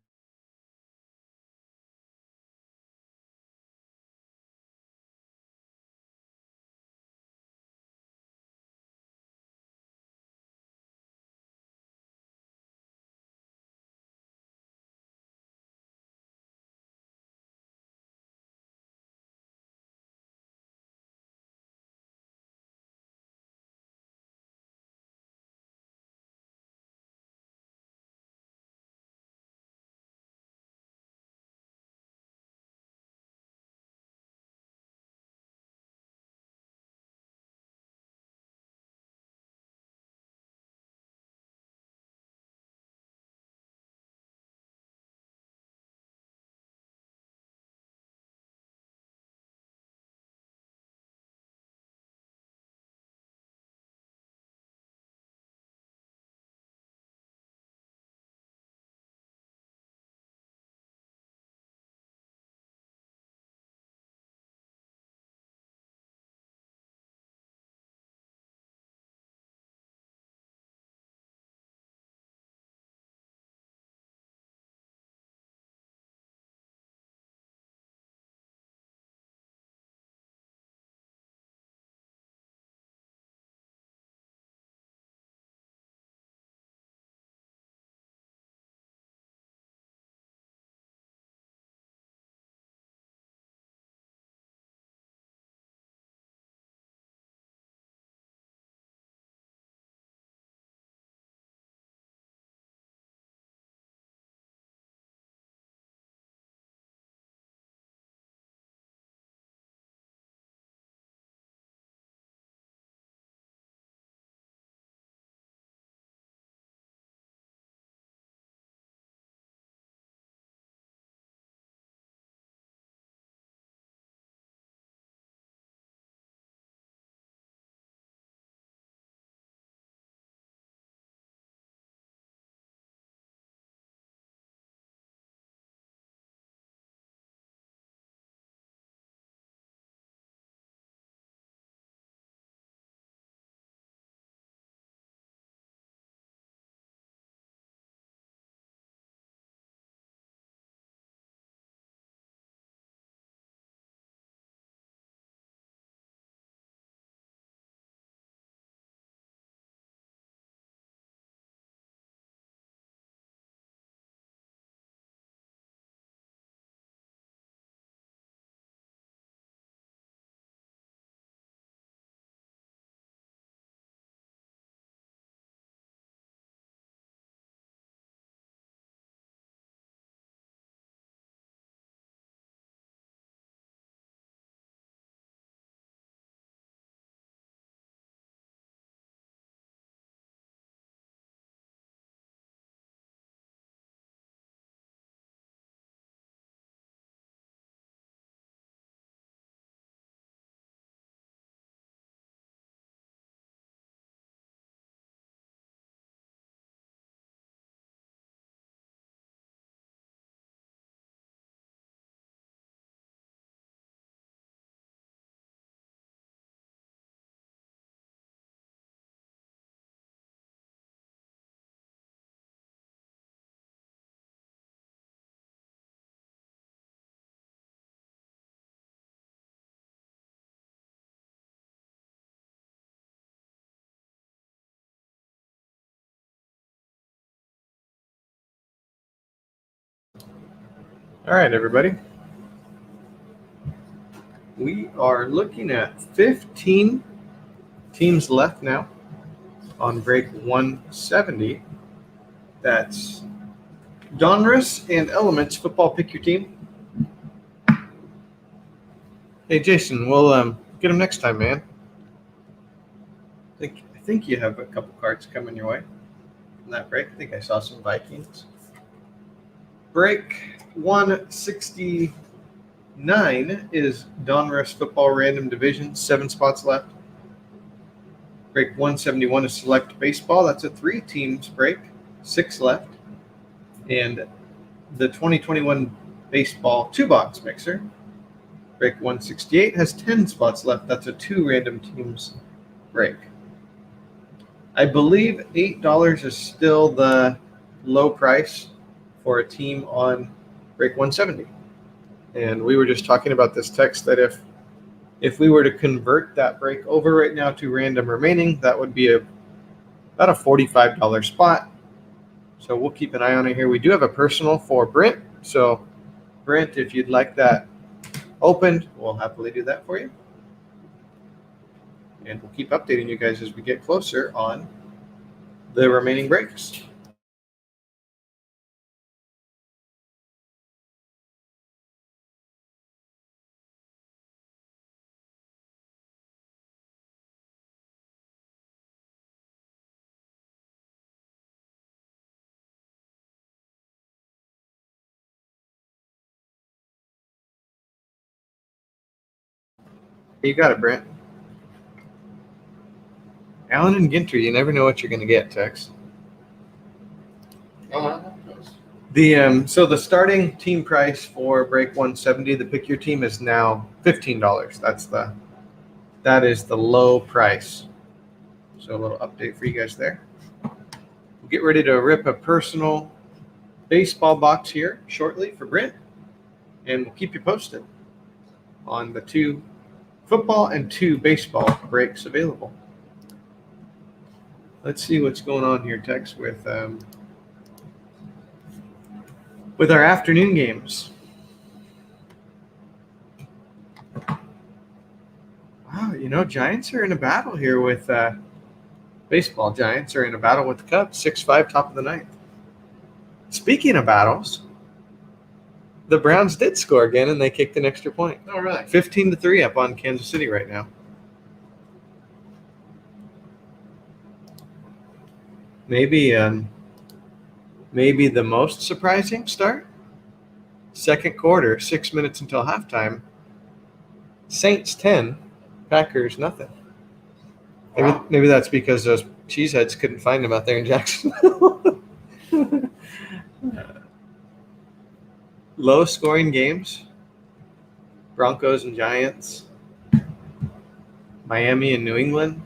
All right, everybody. We are looking at 15 teams left now on break 170. That's Donruss and Elements Football Pick Your Team. Hey, Jason, we'll get them next time, man. I think you have a couple cards coming your way from that break. I think I saw some Vikings. Break 169 is Donruss Football Random Division, 7 spots left. Break 171 is Select Baseball. That's a 3 teams break, 6 left. And the 2021 Baseball 2-box mixer, break 168, has 10 spots left. That's a 2 random teams break. I believe $8 is still the low price for a team on break 170. And we were just talking about this text that if we were to convert that break over right now to random remaining, that would be about a $45 spot. So we'll keep an eye on it here. We do have a personal for Brent. So Brent, if you'd like that opened, we'll happily do that for you. And we'll keep updating you guys as we get closer on the remaining breaks. You got it, Brent. Allen and Ginter, you never know what you're going to get, Tex. So the starting team price for break 170, the pick your team, is now $15. That is the low price. So a little update for you guys there. We'll get ready to rip a personal baseball box here shortly for Brent, and we'll keep you posted on the 2 football and 2 baseball breaks available. Let's see what's going on here, Tex, with our afternoon games. Wow, Giants are in a battle here with baseball. Giants are in a battle with the Cubs, 6-5, top of the ninth. Speaking of battles, the Browns did score again, and they kicked an extra point. Oh, really? 15-3 up on Kansas City right now. Maybe the most surprising start. Second quarter, 6 minutes until halftime. Saints 10, Packers nothing. Maybe that's because those cheeseheads couldn't find him out there in Jacksonville. Low scoring games. Broncos and Giants. Miami and New England.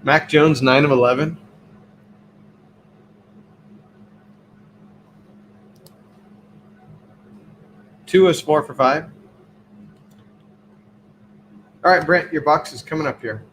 Mac Jones 9 of 11. Tua is 4 for 5. All right, Brent, your box is coming up here.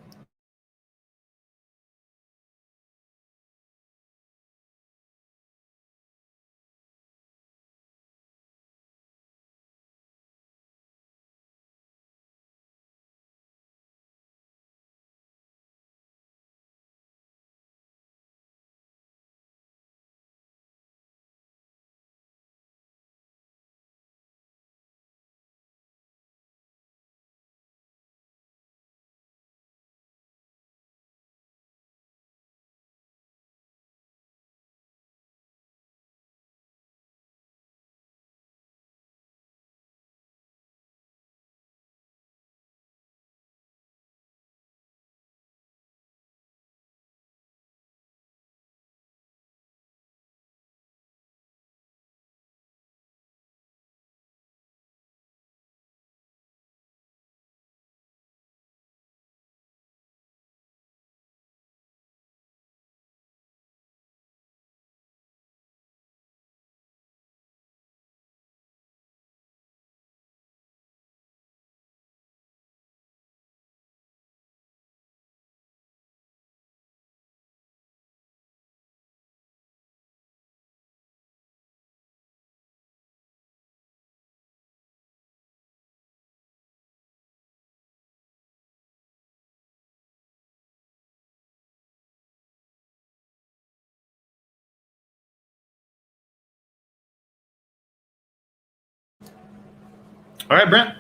All right, Brent.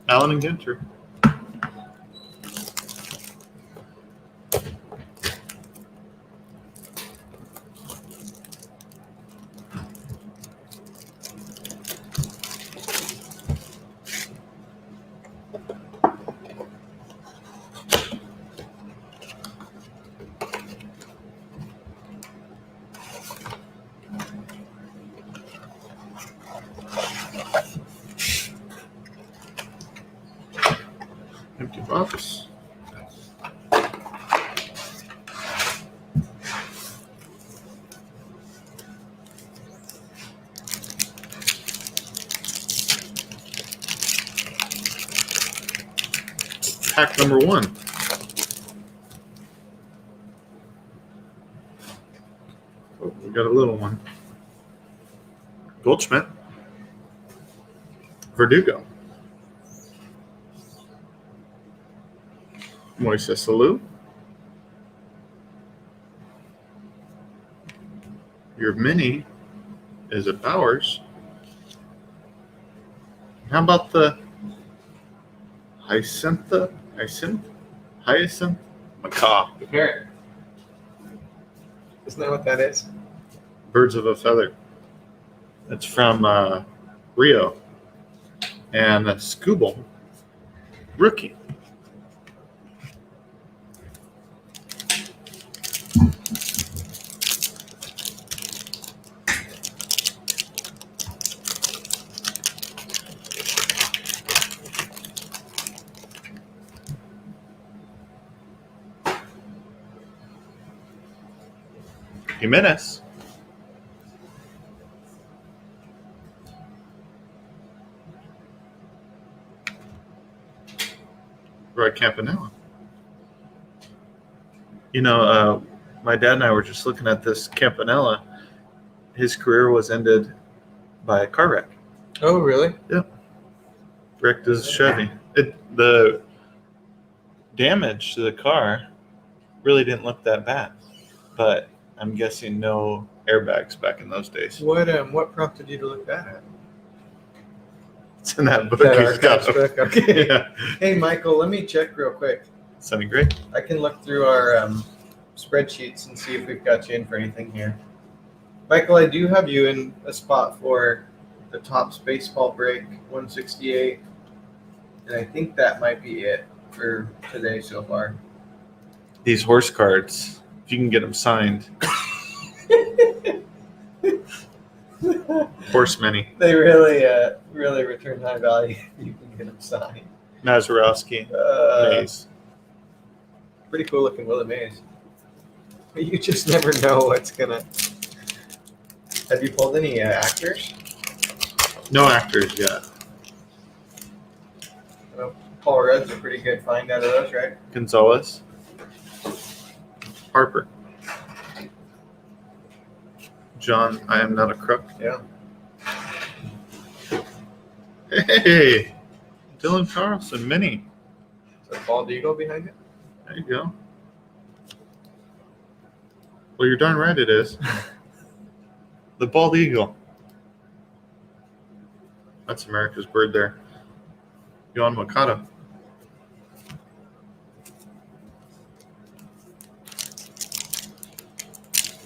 Alan and Ginter. Empty box. Pack number 1. Oh, we got a little one. Goldschmidt. Verdugo. Moises Alou. Your mini is a Bowers. How about the Hyacinth Macaw? The parrot. Isn't that what that is? Birds of a Feather. It's from Rio. And a Scooble. Rookie. Jimenez. Roy Campanella. You know, my dad and I were just looking at this Campanella. His career was ended by a car wreck. Oh, really? Wrecked his Chevy. The damage to the car really didn't look that bad, but I'm guessing no airbags back in those days. What prompted you to look that at? It's in that book. That he's got. archives book. Okay. Yeah. Hey, Michael, let me check real quick. Sounding great. I can look through our spreadsheets and see if we've got you in for anything here. Michael, I do have you in a spot for the Topps baseball break 168, and I think that might be it for today so far. These horse cards, if you can get them signed. Horse many. They really return high value if you can get them signed. Mazurowski. Mays. Pretty cool looking Willie Mays. But you just never know what's gonna. Have you pulled any actors? No actors yet. Paul Rudd's a pretty good find out of those, right? Gonzalez. Harper. John, I am not a crook. Yeah. Hey, Dylan Carlson, mini. Is there Paul Deagle behind it? There you go. Well, you're darn right it is. The bald eagle. That's America's bird there. Yohan Moncada.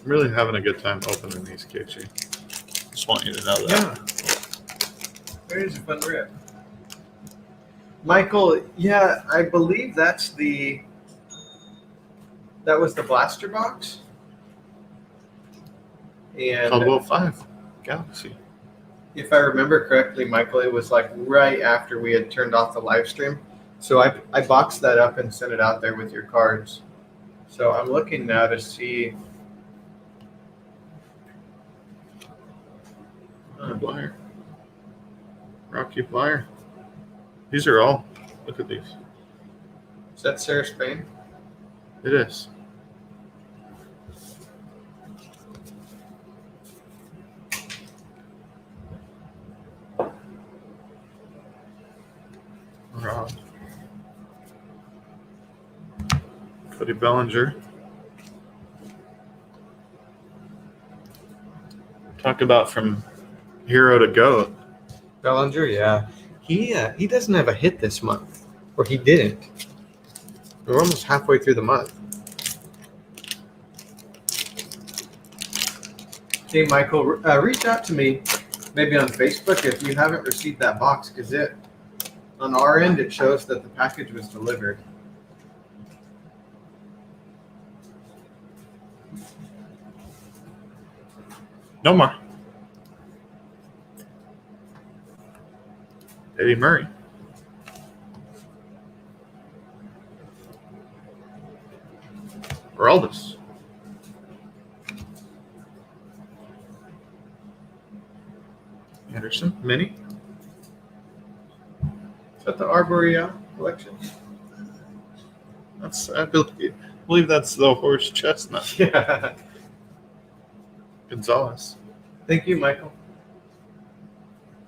I'm really having a good time opening these, Casey. Just want you to know that. Yeah. There's a fun rip. Michael, yeah, I believe that was the blaster box. And Caldwell 5. Galaxy. if I remember correctly, Michael, it was like right after we had turned off the live stream. So I boxed that up and sent it out there with your cards. So I'm looking now to see. Flyer. Rocky Flyer. These are all. Look at these. Is that Sarah Spain? It is. Rod. Cody Bellinger. Talk about from hero to goat. Bellinger, yeah. He doesn't have a hit this month, or he didn't. We're almost halfway through the month. Hey, Michael, reach out to me, maybe on Facebook, if you haven't received that box, because on our end it shows that the package was delivered. No more. Eddie Murray. Geraldus. Anderson. Mini. Is that the Arboreal collection? I believe that's the horse chestnut. Yeah. Gonzalez. Thank you, Michael.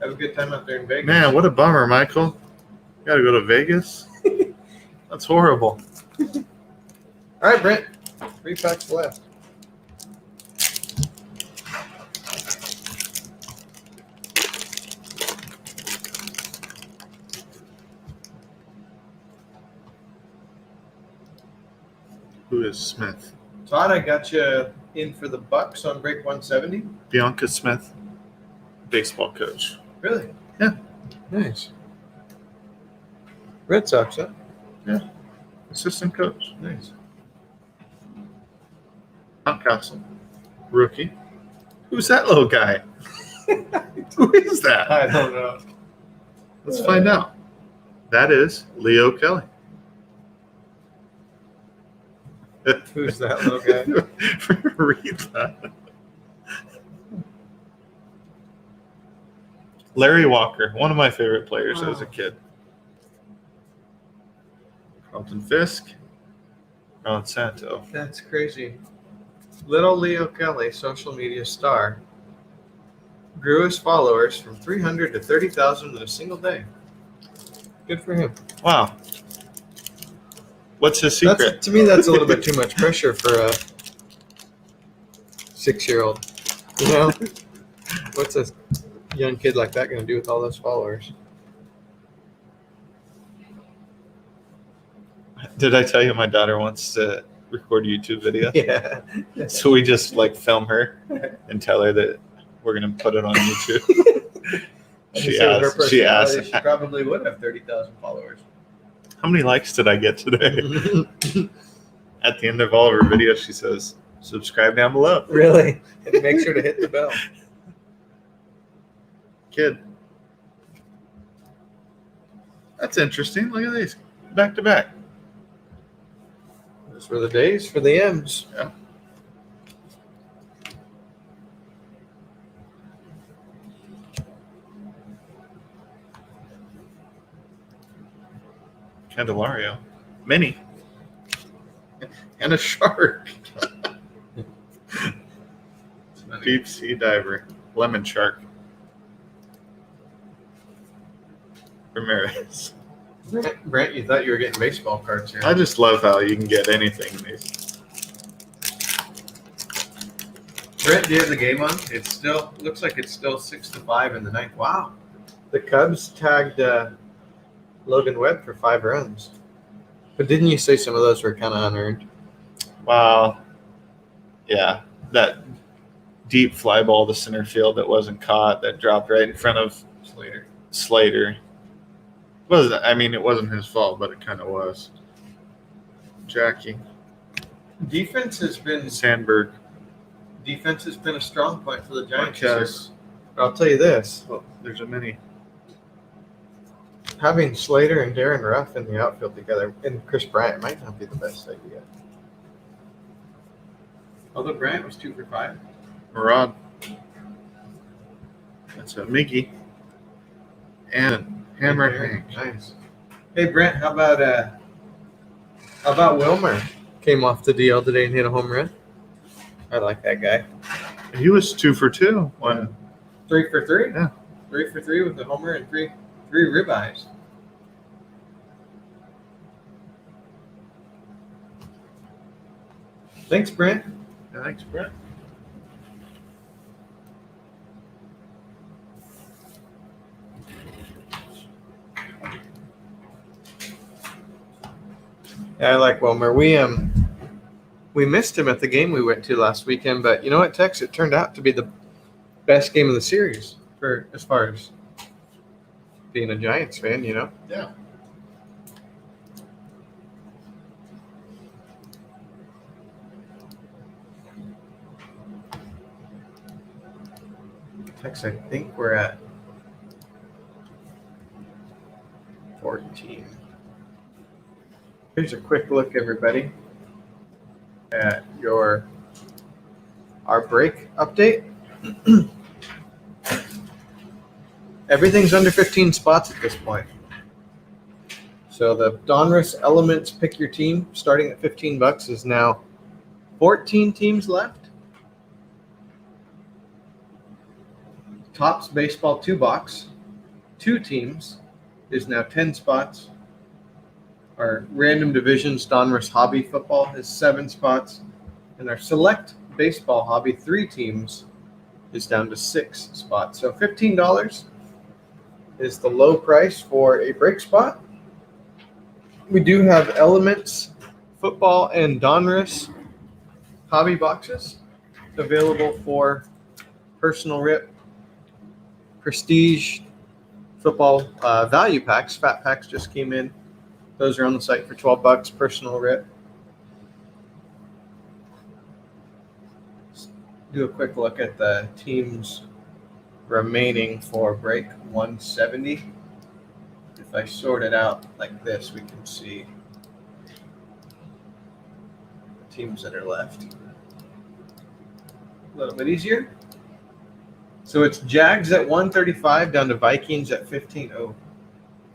Have a good time out there in Vegas. Man, what a bummer, Michael. You got to go to Vegas? That's horrible. All right, Brent. 3 packs left. Who is Smith? Todd, I got you in for the Bucks on break 170. Bianca Smith, baseball coach. Really? Yeah. Nice. Red Sox, huh? Assistant coach. Nice. Mountcastle, rookie. Who's that little guy? Who is that? I don't know. Let's find out. That is Leo Kelly. Who's that little guy? Read that. Larry Walker, one of my favorite players as a kid. Carlton Fisk, Ron Santo. That's crazy. Little Leo Kelly, social media star, grew his followers from 300 to 30,000 in a single day. Good for him. Wow. What's his secret? To me, that's a little bit too much pressure for a 6-year-old. You know? What's a young kid like that going to do with all those followers? Did I tell you my daughter wants to record a YouTube video? Yeah. So we just film her and tell her that we're going to put it on YouTube. She asked, She probably would have 30,000 followers. how many likes did I get today? At the end of all of her videos, she says, subscribe down below. Really? And make sure to hit the bell. Kid. That's interesting. Look at these. Back to back. Those were the days for the M's. Yeah. Candelario. Mini. And a shark. Deep sea diver. Lemon shark. Ramirez. Brent, you thought you were getting baseball cards here. I just love how you can get anything in these. Brent, do you have the game on? It's still looks like it's still 6-5 in the ninth. Wow. The Cubs tagged Logan Webb for 5 runs. But didn't you say some of those were kind of unearned? Wow. Yeah. That deep fly ball to center field that wasn't caught, that dropped right in front of Slater. It wasn't his fault, but it kind of was. Jackie. Defense has been Sandberg. a strong point for the Giants. this Marquez. year. But I'll tell you this. Oh, there's a mini. Having Slater and Darren Ruff in the outfield together and Chris Bryant might not be the best idea. Although Bryant was 2 for 5. Murad. That's a Mickey. And Hammer Hank. Nice. Hey Brent, how about Wilmer? Came off the DL today and hit a home run. I like that guy. He was 2 for 2. One. 3 for 3? Yeah. 3 for 3 with the homer and three ribeyes. Thanks, Brent. Thanks, Brett. Yeah, I like Wilmer. We missed him at the game we went to last weekend, but you know what, Tex? It turned out to be the best game of the series for as far as being a Giants fan. You know. Yeah. Tex, I think we're at 14. Here's a quick look, everybody, at our break update. Everything's under 15 spots at this point. So the Donruss Elements Pick Your Team, starting at $15, is now 14 teams left. Topps Baseball 2 box, 2 teams, is now 10 spots. Our Random Divisions Donruss Hobby Football is 7 spots. And our Select Baseball Hobby 3 teams is down to 6 spots. So $15 is the low price for a break spot. We do have Elements Football and Donruss Hobby boxes available for personal rip, Prestige Football value packs. Fat packs just came in. Those are on the site for $12. Personal rip. Let's do a quick look at the teams remaining for break 170. If I sort it out like this, we can see the teams that are left. A little bit easier. So it's Jags at 135 down to Vikings at 15. Oh,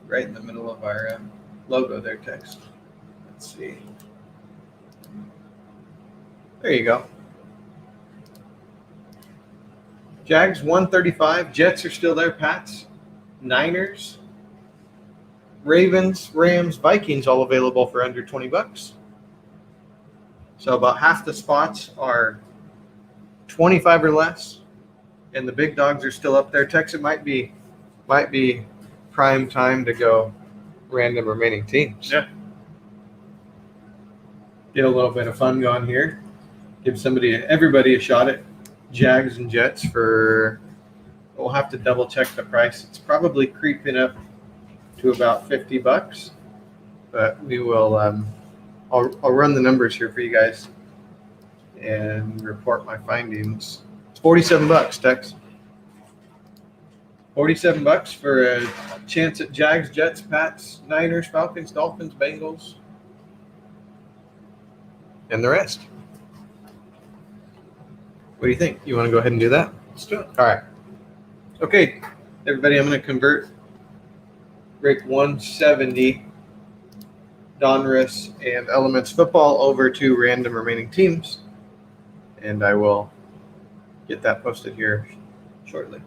right in the middle of our logo there, Text. Let's see. There you go. Jags 135. Jets are still there. Pats, Niners, Ravens, Rams, Vikings all available for under $20. So about half the spots are 25 or less, and the big dogs are still up there. Tex, it might be prime time to go random remaining teams. Yeah. Get a little bit of fun going here. Give everybody a shot at Jags and Jets for. We'll have to double check the price. It's probably creeping up to about $50, but we will. I'll run the numbers here for you guys and report my findings. It's $47, Tex. $47 for a chance at Jags, Jets, Pats, Niners, Falcons, Dolphins, Bengals, and the rest. What do you think? You want to go ahead and do that? Let's do it. All right. Okay, everybody, I'm going to convert break 170 Donruss and Elements Football over to random remaining teams, and I will get that posted here shortly.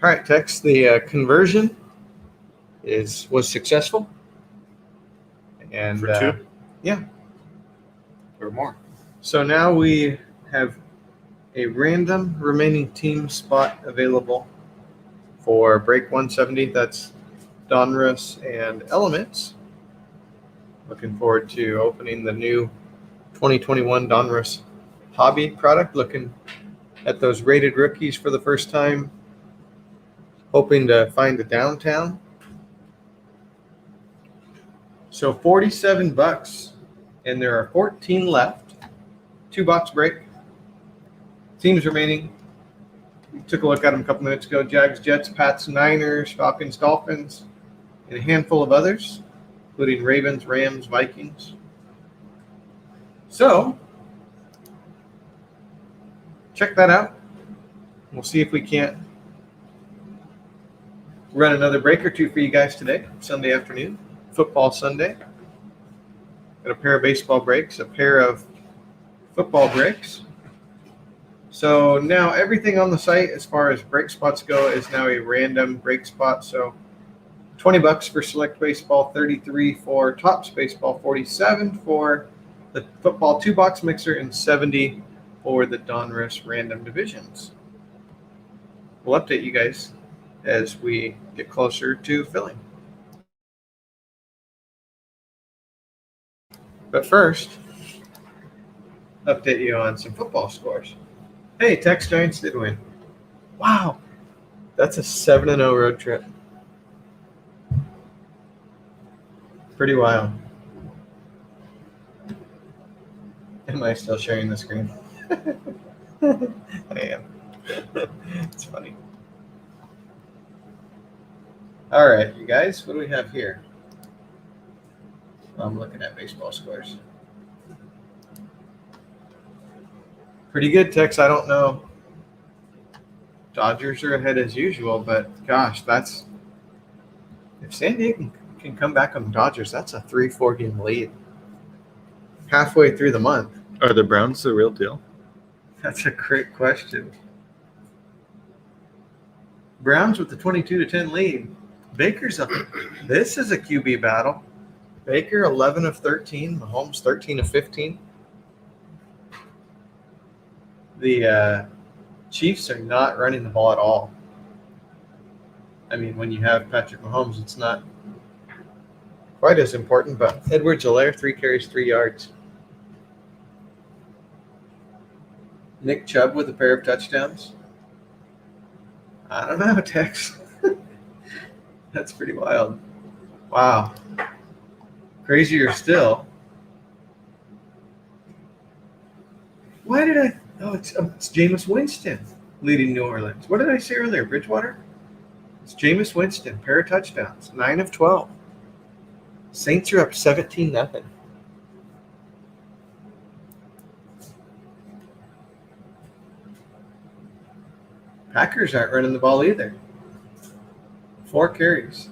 All right, Tex. The conversion was successful, and For two? yeah. Or more. So now we have a random remaining team spot available for break 170. That's Donruss and Elements. Looking forward to opening the new 2021 Donruss Hobby product. Looking at those rated rookies for the first time. Hoping to find a downtown. So $47, and there are 14 left. 2-box break. Teams remaining. We took a look at them a couple minutes ago. Jags, Jets, Pats, Niners, Falcons, Dolphins, and a handful of others, including Ravens, Rams, Vikings. So check that out. We'll see if we can't run another break or two for you guys today, Sunday afternoon, football Sunday. Got a pair of baseball breaks, a pair of football breaks. So now everything on the site as far as break spots go is now a random break spot. So $20 for select baseball, $33 for tops baseball, $47 for the football 2-box mixer, and $70 for the Donruss random divisions. We'll update you guys as we get closer to filling. But first, update you on some football scores. Hey, Tex Giants did win. Wow, that's a 7-0 road trip. Pretty wild. Am I still sharing the screen? I am. It's funny. All right, you guys, what do we have here? I'm looking at baseball scores. Pretty good, Tex. I don't know. Dodgers are ahead as usual, but gosh, that's if San Diego can come back on the Dodgers, that's a 3-4 game lead. Halfway through the month. Are the Browns the real deal? That's a great question. Browns with the 22-10 lead. Baker's up. This is a QB battle. Baker 11 of 13. Mahomes 13 of 15. The Chiefs are not running the ball at all. I mean, when you have Patrick Mahomes, it's not quite as important, but Edwards-Helaire, 3 carries, 3 yards. Nick Chubb with a pair of touchdowns. I don't know, Tex. That's pretty wild. Wow. Crazier still. Why did I? Oh, it's Jameis Winston leading New Orleans. What did I say earlier? Bridgewater? It's Jameis Winston, pair of touchdowns, 9 of 12. Saints are up 17-0. Packers aren't running the ball either. 4 carries.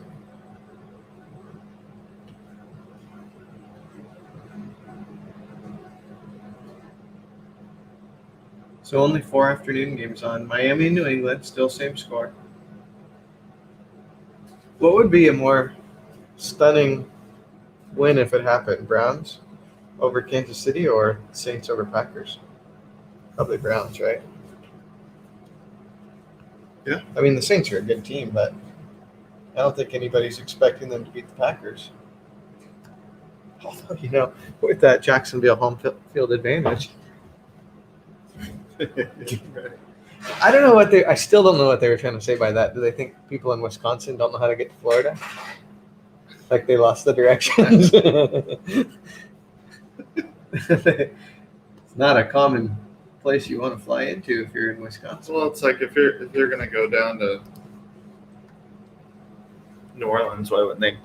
So only 4 afternoon games on. Miami and New England, still same score. What would be a more stunning win if it happened? Browns over Kansas City or Saints over Packers? Probably Browns, right? Yeah. I mean, the Saints are a good team, but I don't think anybody's expecting them to beat the Packers. Although, with that Jacksonville home field advantage. I don't know I still don't know what they were trying to say by that. Do they think people in Wisconsin don't know how to get to Florida? Like they lost the directions? It's not a common place you want to fly into if you're in Wisconsin. Well, it's like if you're gonna go down to New Orleans, why wouldn't they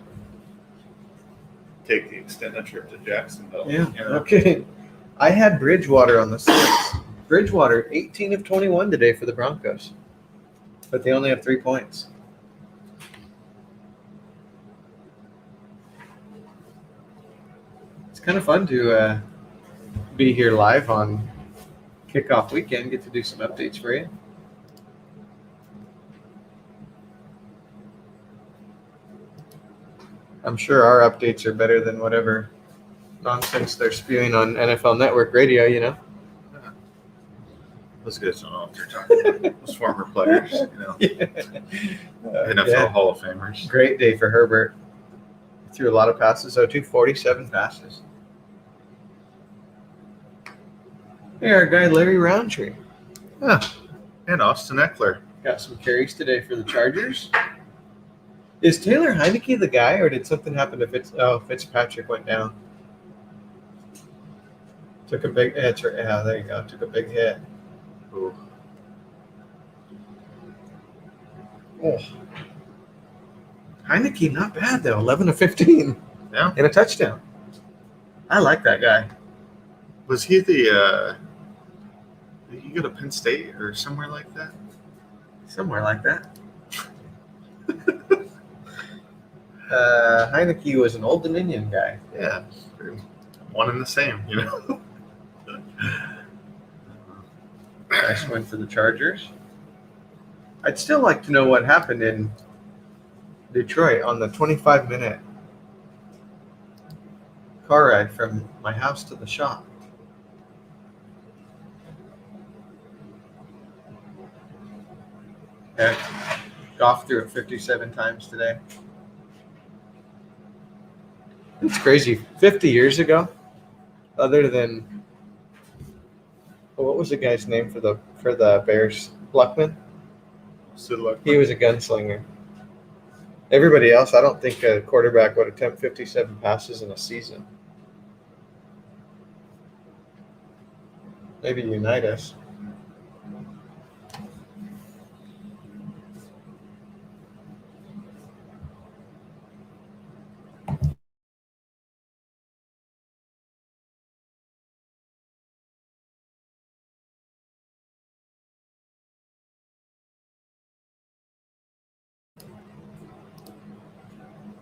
take the extended trip to Jacksonville? Yeah. You know? Okay. I had Bridgewater on the Saints. Bridgewater, 18 of 21 today for the Broncos, but they only have 3 points. It's kind of fun to be here live on kickoff weekend. Get to do some updates for you. I'm sure our updates are better than whatever nonsense they're spewing on NFL Network radio, you know? Those guys don't know what they're talking about. Those former players, NFL Yeah. Hall of Famers. Great day for Herbert. Threw a lot of passes, 247 passes. Hey, our guy Larry Roundtree And Austin Eckler. got some carries today for the Chargers. Is Taylor Heineke the guy, or did something happen to Fitzpatrick went down? Took a big hit. Yeah, there you go. Took a big hit. Ooh. Oh. Heineke, not bad though. 11 of 15. Yeah. And a touchdown. I like that guy. Was he did he go to Penn State or somewhere like that? Somewhere like that. Heineke was an Old Dominion guy. Yeah. One and the same, Nice win for the Chargers. I'd still like to know what happened in Detroit on the 25-minute car ride from my house to the shop. Yeah, Goff threw it 57 times today. It's crazy. 50 years ago, other than what was the guy's name for the Bears? Luckman. He was a gunslinger. Everybody else, I don't think a quarterback would attempt 57 passes in a season. Maybe unite us.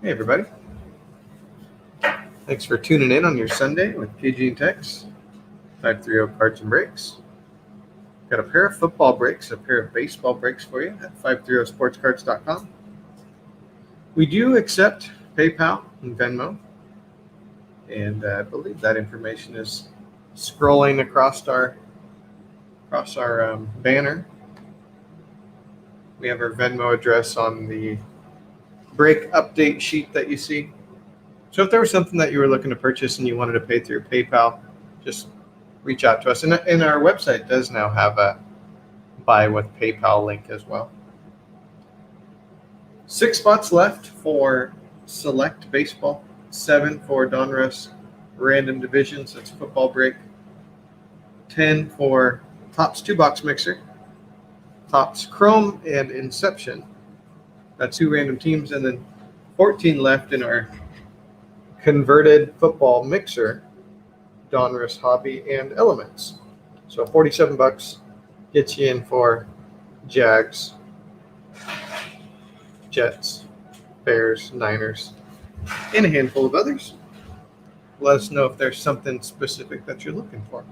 Hey, everybody. Thanks for tuning in on your Sunday with KG and Tex. 530 Parts and Brakes. Got a pair of football brakes, a pair of baseball brakes for you at 530sportscards.com. We do accept PayPal and Venmo. And I believe that information is scrolling across our banner. We have our Venmo address on the brake update sheet that you see. So if there was something that you were looking to purchase and you wanted to pay through PayPal, just reach out to us. And our website does now have a buy with PayPal link as well. 6 spots left for Select Baseball, 7 for Donruss Random Divisions, that's football break, 10 for Topps 2-box mixer, Topps Chrome and Inception, that's 2 random teams, and then 14 left in our converted football mixer, Donruss Hobby and Elements. So $47 gets you in for Jags, Jets, Bears, Niners, and a handful of others. Let us know if there's something specific that you're looking for.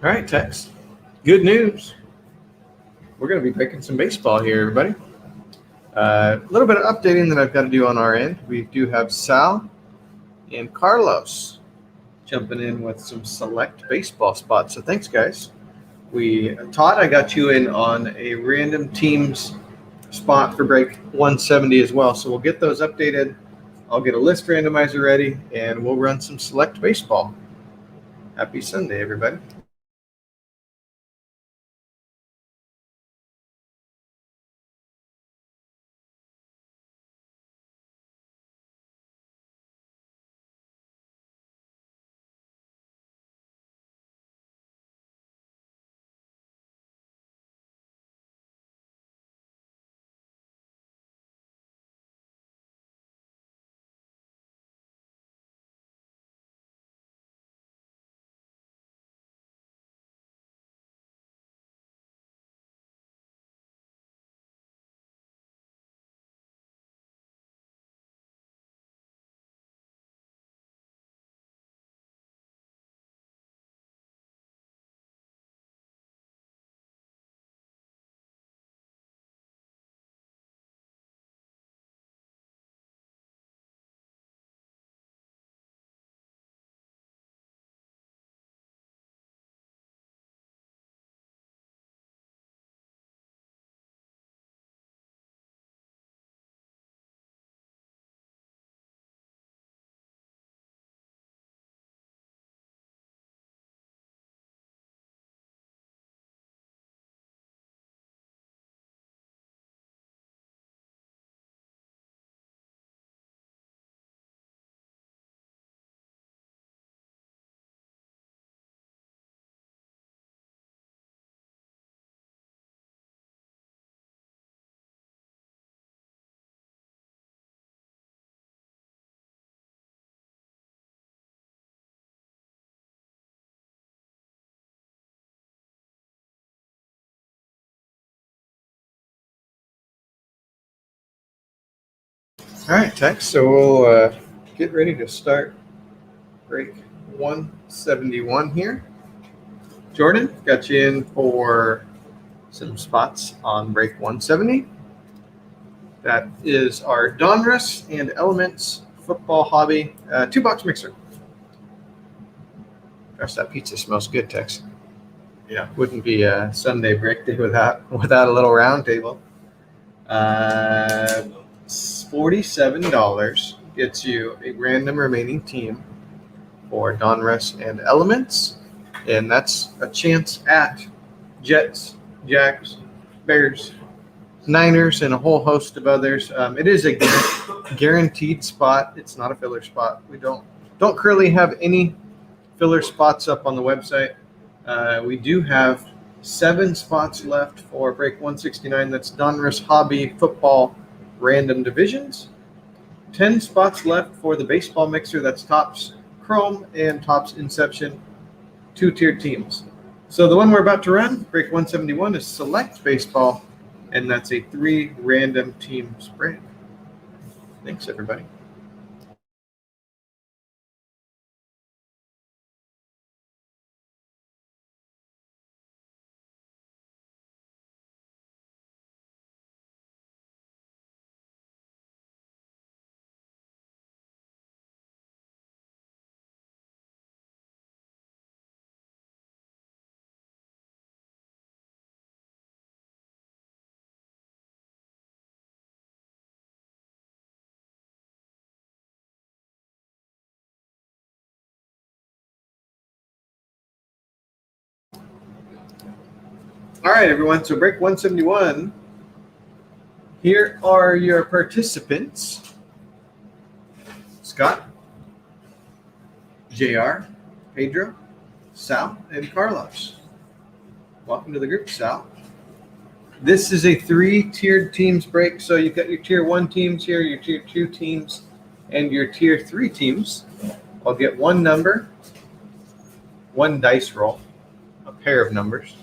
All right, Tex. Good news. We're going to be breaking some baseball here, everybody. A little bit of updating that I've got to do on our end. We do have Sal and Carlos jumping in with some select baseball spots. So thanks, guys. Todd, I got you in on a random teams spot for break 170 as well. So we'll get those updated. I'll get a list randomizer ready, and we'll run some select baseball. Happy Sunday, everybody. All right, Tex. So we'll get ready to start break 171 here. Jordan, got you in for some spots on break 170. That is our Donruss and Elements Football Hobby 2-box mixer. Gosh, that pizza smells good, Tex. Yeah. Wouldn't be a Sunday break day without a little round table. $47 gets you a random remaining team for Donruss and Elements, and that's a chance at Jets, Jags, Bears, Niners, and a whole host of others. It is a guaranteed spot. It's not a filler spot. We don't currently have any filler spots up on the website. We do have 7 spots left for break 169. That's Donruss Hobby Football Random Divisions. 10 spots left for the baseball mixer. That's Topps Chrome and Topps Inception, 2-tiered teams. So the one we're about to run, break 171, is Select Baseball, and that's a 3 random teams break. Thanks, everybody. All right, everyone. So break 171. Here are your participants: Scott, JR, Pedro, Sal, and Carlos. Welcome to the group, Sal. This is a 3-tiered teams break. So you've got your tier 1 teams here, your tier 2 teams, and your tier 3 teams. I'll get one number, one dice roll, a pair of numbers,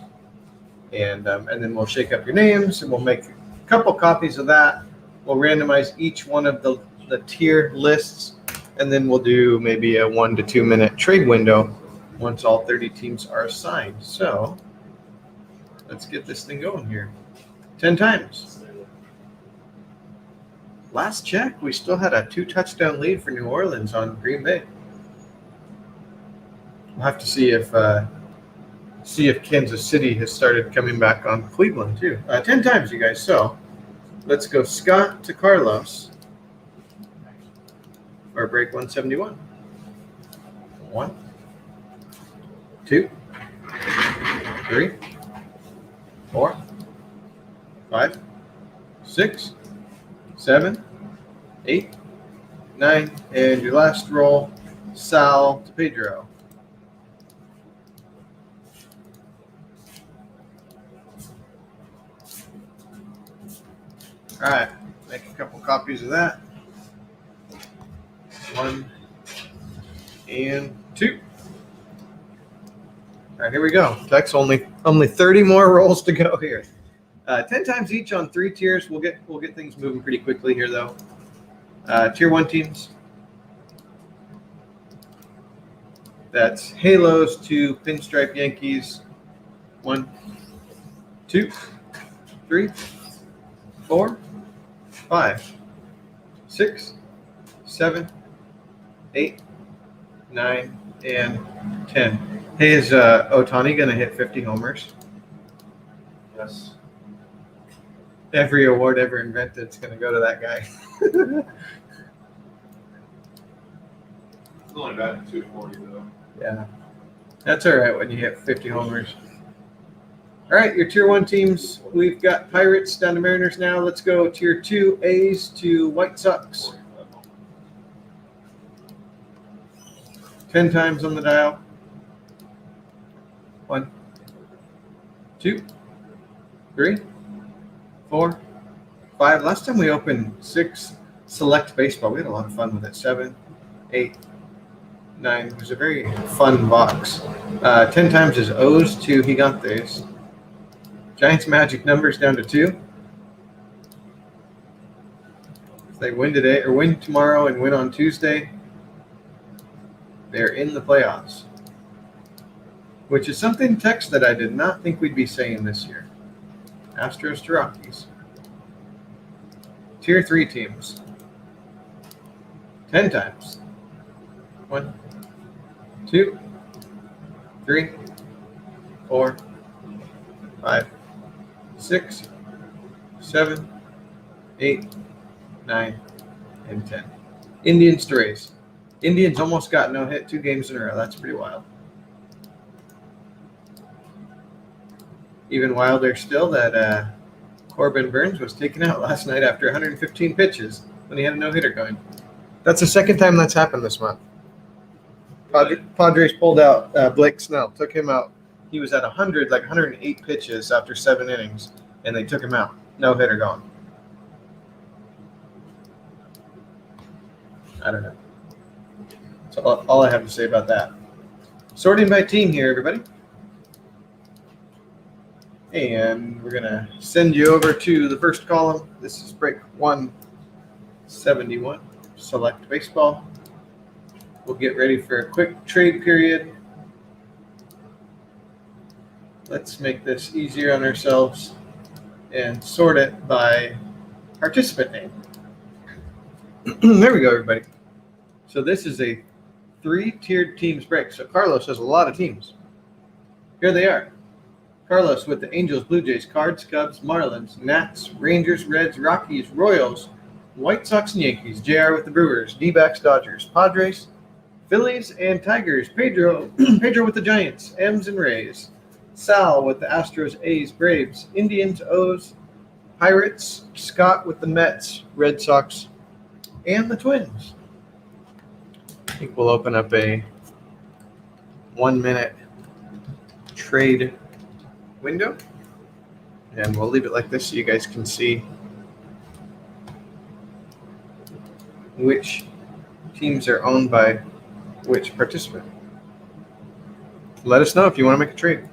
and then we'll shake up your names, and we'll make a couple copies of that. We'll randomize each one of the tier lists, and then we'll do maybe a 1 to 2 minute trade window once all 30 teams are assigned. So let's get this thing going here. 10 times. Last check, we still had a 2-touchdown lead for New Orleans on Green Bay. We'll have to see if Kansas City has started coming back on Cleveland too. 10 times, you guys. So let's go Scott to Carlos. Or break 171. 1, 2, 3, 4, 5, 6, 7, 8, 9, and your last roll, Sal to Pedro. All right, make a couple copies of that. 1 and 2. All right, here we go. That's only 30 more rolls to go here. 10 times each on 3 tiers. We'll get things moving pretty quickly here, though. Tier 1 teams. That's Halos to Pinstripe Yankees. 1, 2, 3, 4, 5, 6, 7, 8, 9, and 10. Hey, is Ohtani going to hit 50 homers? Yes. Every award ever invented is going to go to that guy. It's only batting 240 though. Yeah. That's all right when you hit 50 homers. All right, your Tier 1 teams. We've got Pirates down to Mariners now. Let's go Tier 2 A's to White Sox. 10 times on the dial. 1, 2, 3, 4, 5. Last time we opened 6 select baseball. We had a lot of fun with it. 7, 8, 9. It was a very fun box. 10 times is O's to Gigantes. Giants magic numbers down to 2. If they win today or win tomorrow and win on Tuesday, they're in the playoffs. Which is something text that I did not think we'd be saying this year. Astros to Rockies. Tier 3 teams. 10 times. 1, 2, 3, 4, 5, 6, 7, 8, 9, and 10. Indians to Rays. Indians almost got no hit 2 games in a row. That's pretty wild. Even wilder still that Corbin Burns was taken out last night after 115 pitches when he had a no-hitter going. That's the second time that's happened this month. Padres pulled out Blake Snell, took him out. He was at 108 pitches after 7 innings, and they took him out. No-hitter going. I don't know. That's all I have to say about that. Sorting by team here, everybody. And we're going to send you over to the first column. This is break 171, select baseball. We'll get ready for a quick trade period. Let's make this easier on ourselves and sort it by participant name. There we go, everybody. So this is a 3-tiered teams break. So Carlos has a lot of teams. Here they are. Carlos with the Angels, Blue Jays, Cards, Cubs, Marlins, Nats, Rangers, Reds, Rockies, Royals, White Sox, and Yankees. JR with the Brewers, D-backs, Dodgers, Padres, Phillies, and Tigers. Pedro with the Giants, M's and Rays. Sal with the Astros, A's, Braves, Indians, O's, Pirates. Scott with the Mets, Red Sox, and the Twins. I think we'll open up a 1-minute trade window, and we'll leave it like this so you guys can see which teams are owned by which participant. Let us know if you want to make a trade.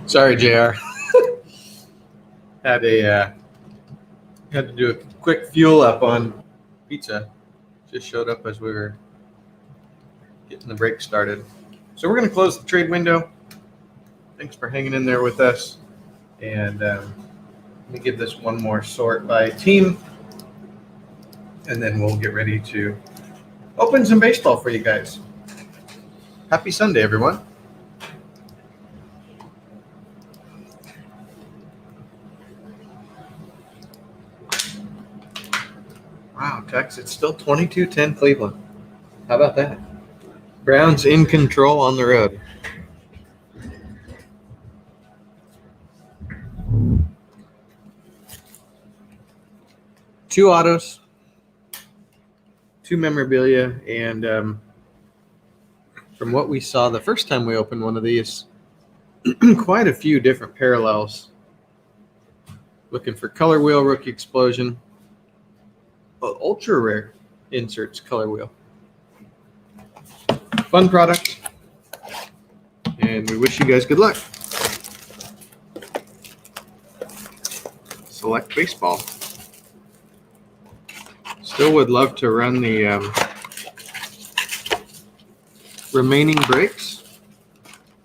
Sorry, JR. Had to do a quick fuel up on pizza. Just showed up as we were getting the break started. So we're going to close the trade window. Thanks for hanging in there with us. And let me give this one more sort by team. And then we'll get ready to open some baseball for you guys. Happy Sunday, everyone. Wow, Tex, it's still 22-10 Cleveland. How about that? Browns in control on the road. Two autos, two memorabilia, and from what we saw the first time we opened one of these, quite a few different parallels. Looking for color wheel, rookie explosion, ultra rare inserts color wheel. Fun product, and we wish you guys good luck. Select baseball. Still would love to run the remaining breaks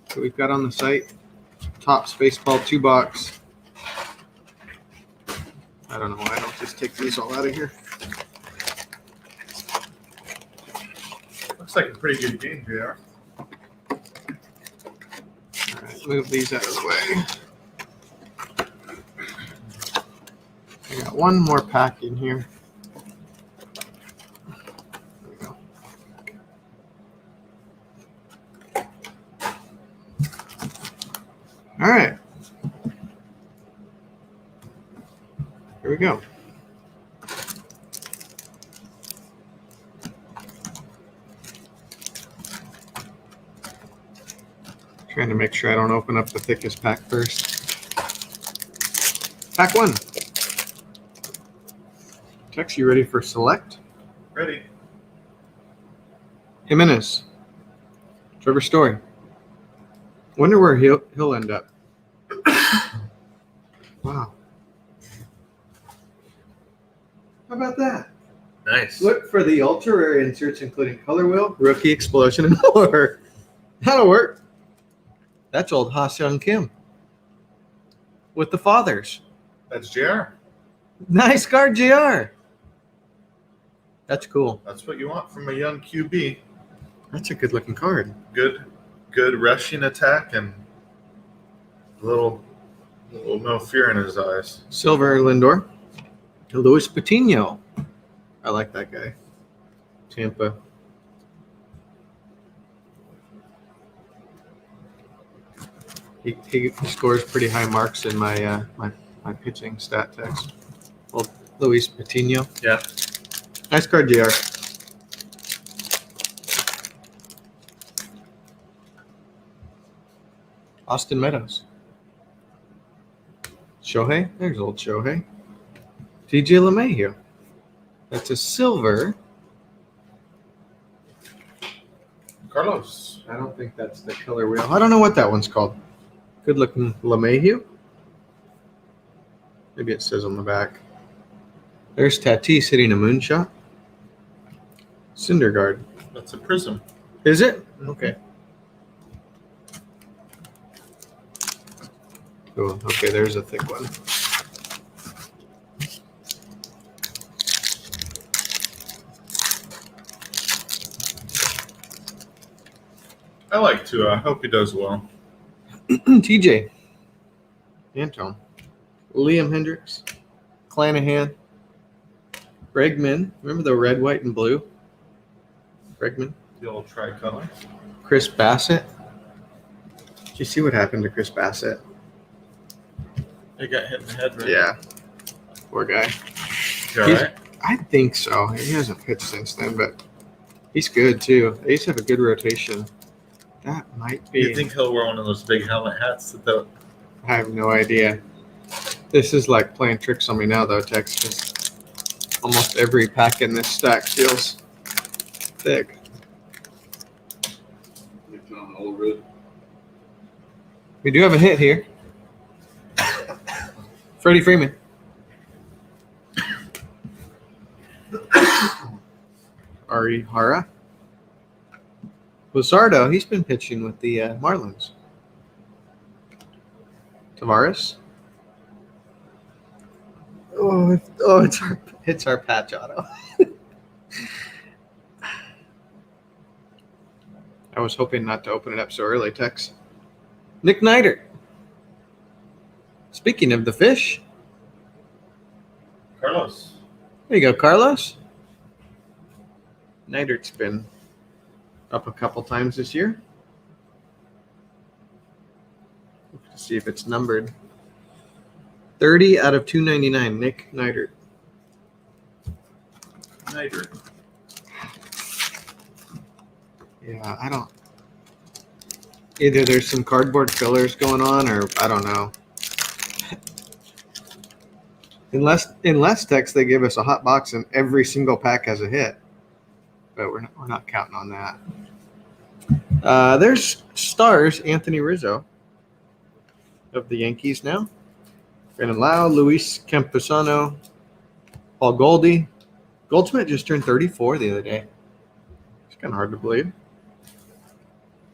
that we've got on the site. Topps Baseball 2-box. I don't know why I don't just take these all out of here. Looks like a pretty good game, JR. All right, move these out of the way. I got one more pack in here. There we go. All right. Here we go. Trying to make sure I don't open up the thickest pack first. Pack 1. Tex, you ready for select? Ready. Jimenez. Trevor Story. Wonder where he'll end up. Wow. How about that? Nice. Look for the ultra rare inserts, including color wheel, rookie explosion, and more. That'll work. That's old Ha-Seong Kim with the fathers. That's JR. Nice card, JR. That's cool. That's what you want from a young QB. That's a good looking card. Good rushing attack and a little no fear in his eyes. Silver Lindor. Luis Patino. I like that guy. Tampa. He scores pretty high marks in my my pitching stat text. Well, Luis Patino. Yeah. Nice card, JR. Austin Meadows. Shohei. There's old Shohei. TJ LeMahieu. That's a silver. Carlos. I don't think that's the color wheel. I don't know what that one's called. Good looking LeMahieu. Maybe it says on the back. There's Tatis hitting a moonshot. Syndergaard. That's a prism. Is it? Okay. Cool. Okay, there's a thick one. I like to. I hope he does well. TJ. Antone. Liam Hendricks. Clanahan. Bregman. Remember the red, white, and blue? Bregman. The old tricolor. Chris Bassett. Did you see what happened to Chris Bassett? He got hit in the head, right? Yeah. Poor guy. You all He's- right? I think so. He hasn't pitched since then, but he's good too. They used to have a good rotation. That might be. You think he'll wear one of those big helmet hats? I have no idea. This is like playing tricks on me now, though, Tex, 'cause almost every pack in this stack feels thick. We do have a hit here. Freddie Freeman. Ari Hara. Luzardo, he's been pitching with the Marlins. Tavares. It's our patch auto. I was hoping not to open it up so early, Tex. Nick Neidert. Speaking of the fish, Carlos. there you go, Carlos. Neidert's been up a couple times this year. Let's see if it's numbered. 30 out of 299, Nick Neidert. Niger. Yeah, I don't. Either there's some cardboard fillers going on, or I don't know. Unless Tex, they give us a hot box and every single pack has a hit, but we're not counting on that. There's stars. Anthony Rizzo of the Yankees now. Brandon Lau, Luis Campusano, Paul Goldie. Goldschmidt just turned 34 the other day. It's kind of hard to believe.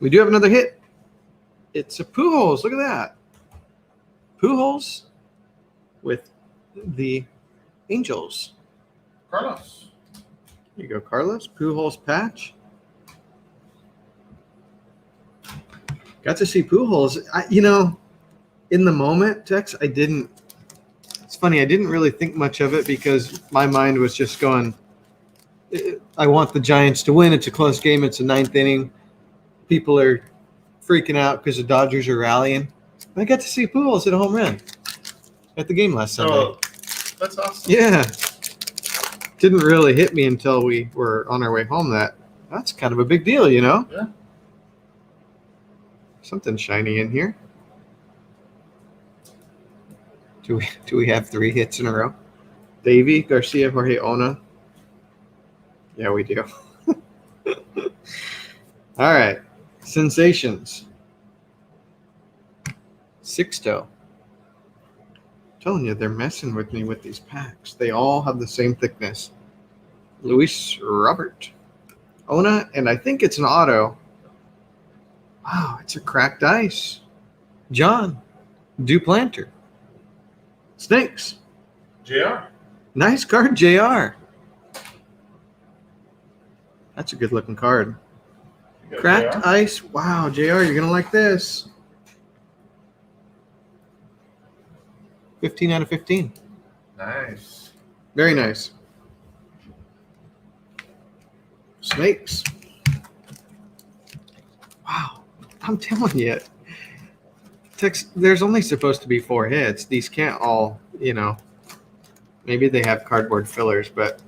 We do have another hit. It's a Pujols. Look at that. Pujols with the Angels. Carlos. There you go, Carlos. Pujols patch. Got to see Pujols. In the moment, Tex, I didn't. It's funny. I didn't really think much of it because my mind was just going, I want the Giants to win. It's a close game. It's a ninth inning. People are freaking out because the Dodgers are rallying. I got to see Pujols hit a home run at the game last Sunday. Oh, that's awesome. Yeah. Didn't really hit me until we were on our way home that's kind of a big deal, Yeah. Something shiny in here. Do we have 3 hits in a row? Davey, Garcia, Jorge Ona. Yeah, we do. All right. Sensations. Sixto. Telling you, they're messing with me with these packs. They all have the same thickness. Luis Robert. Ona, and I think it's an auto. Wow, it's a cracked ice. John Duplanter. Snakes. JR. Nice card, JR. That's a good looking card. You got Cracked JR? ice. Wow, JR, you're going to like this. 15 out of 15. Nice. Very nice. Snakes. Wow. I'm telling you. Tex, there's only supposed to be 4 hits. These can't all, maybe they have cardboard fillers, but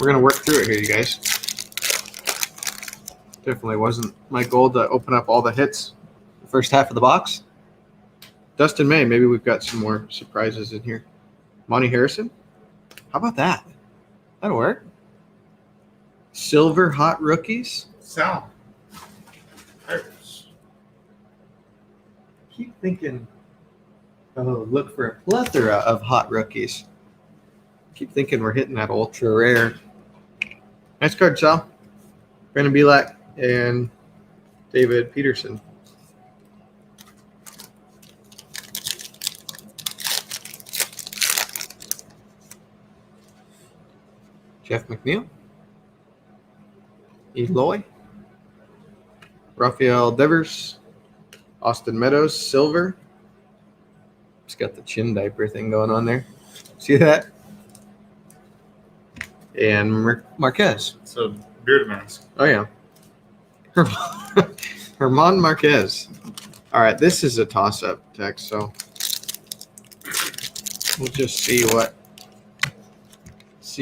we're going to work through it here, you guys. Definitely wasn't my goal to open up all the hits the first half of the box. Dustin May, maybe we've got some more surprises in here. Monty Harrison. How about that? That'll work. Silver hot rookies. Sal. Pirates. Keep thinking, look for a plethora of hot rookies. Keep thinking we're hitting that ultra rare. Nice card, Sal. Brandon Bielak and David Peterson. Jeff McNeil. Eloy. Rafael Devers. Austin Meadows, silver. It's got the chin diaper thing going on there. See that? And Marquez. It's a beard mask. Oh, yeah. Herman Marquez. All right, this is a toss-up, Tex, so we'll just see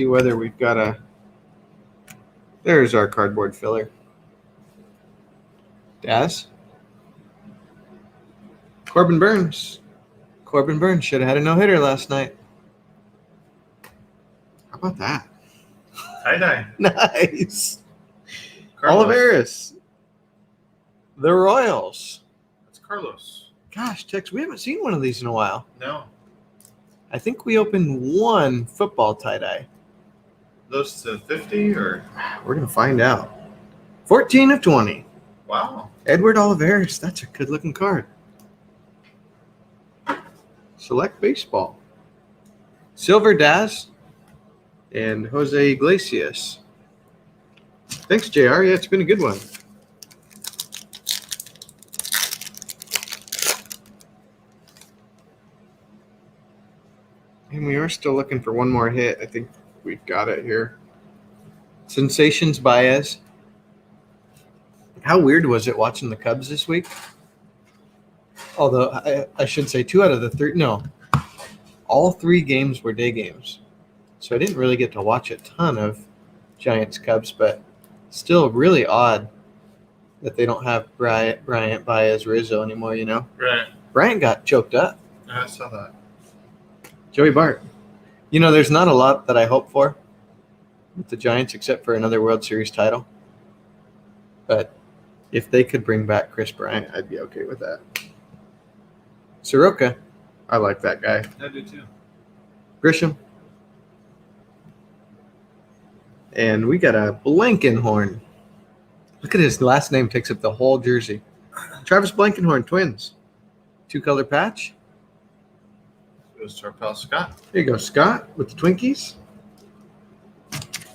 whether we've got a... There's our cardboard filler. Daz. Corbin Burns. Corbin Burns should have had a no-hitter last night. How about that? Tie-dye. Nice. Carlos. Oliveris. The Royals. That's Carlos. Gosh, Tex, we haven't seen one of these in a while. No. I think we opened one football tie-dye. Those to 50 or? We're going to find out. 14 of 20. Wow. Edward Olivares. That's a good-looking card. Select Baseball. Silver Daz and Jose Iglesias. Thanks, JR. Yeah, it's been a good one. And we are still looking for one more hit. I think we've got it here. Sensations Baez. How weird was it watching the Cubs this week? Although I should say 2 out of the 3. No, all 3 games were day games. So I didn't really get to watch a ton of Giants Cubs, but still really odd that they don't have Bryant Baez Rizzo anymore, you know? Right. Bryant got choked up. I saw that. Joey Bart. You know, there's not a lot that I hope for with the Giants except for another World Series title. But if they could bring back Chris Bryant, I'd be okay with that. Soroka. I like that guy. I do too. Grisham. And we got a Blankenhorn. Look at his last name, takes up the whole jersey. Travis Blankenhorn, Twins. 2-color patch. Goes to our pal Scott. There you go, Scott, with the Twinkies.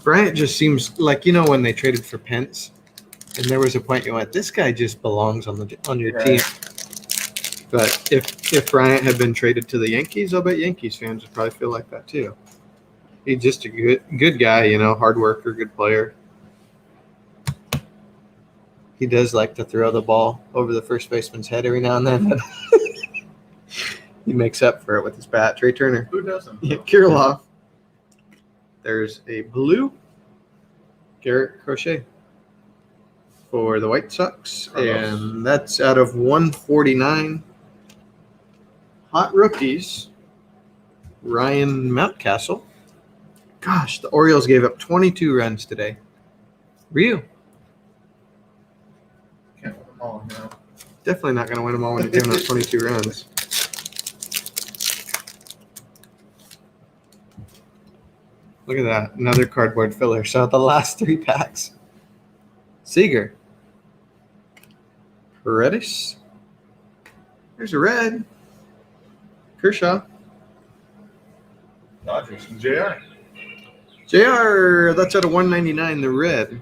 Bryant just seems like, you know, when they traded for Pence, and there was a point you went, this guy just belongs on your team. But if Bryant had been traded to the Yankees, I'll bet Yankees fans would probably feel like that too. He's just a good guy, you know, hard worker, good player. He does like to throw the ball over the first baseman's head every now and then. But he makes up for it with his bat. Trey Turner. Who doesn't? Yeah, Kirilloff. There's a blue Garrett Crochet for the White Sox. And that's out of 149. Hot rookies. Ryan Mountcastle. Gosh, the Orioles gave up 22 runs today. Ryu. Can't win them all now. Definitely not going to win them all when you're giving up 22 runs. Look at that. Another cardboard filler. So the last 3 packs. Seager. Reddish. There's a red. Kershaw. Dodgers and JR. JR, that's out of 199, the red.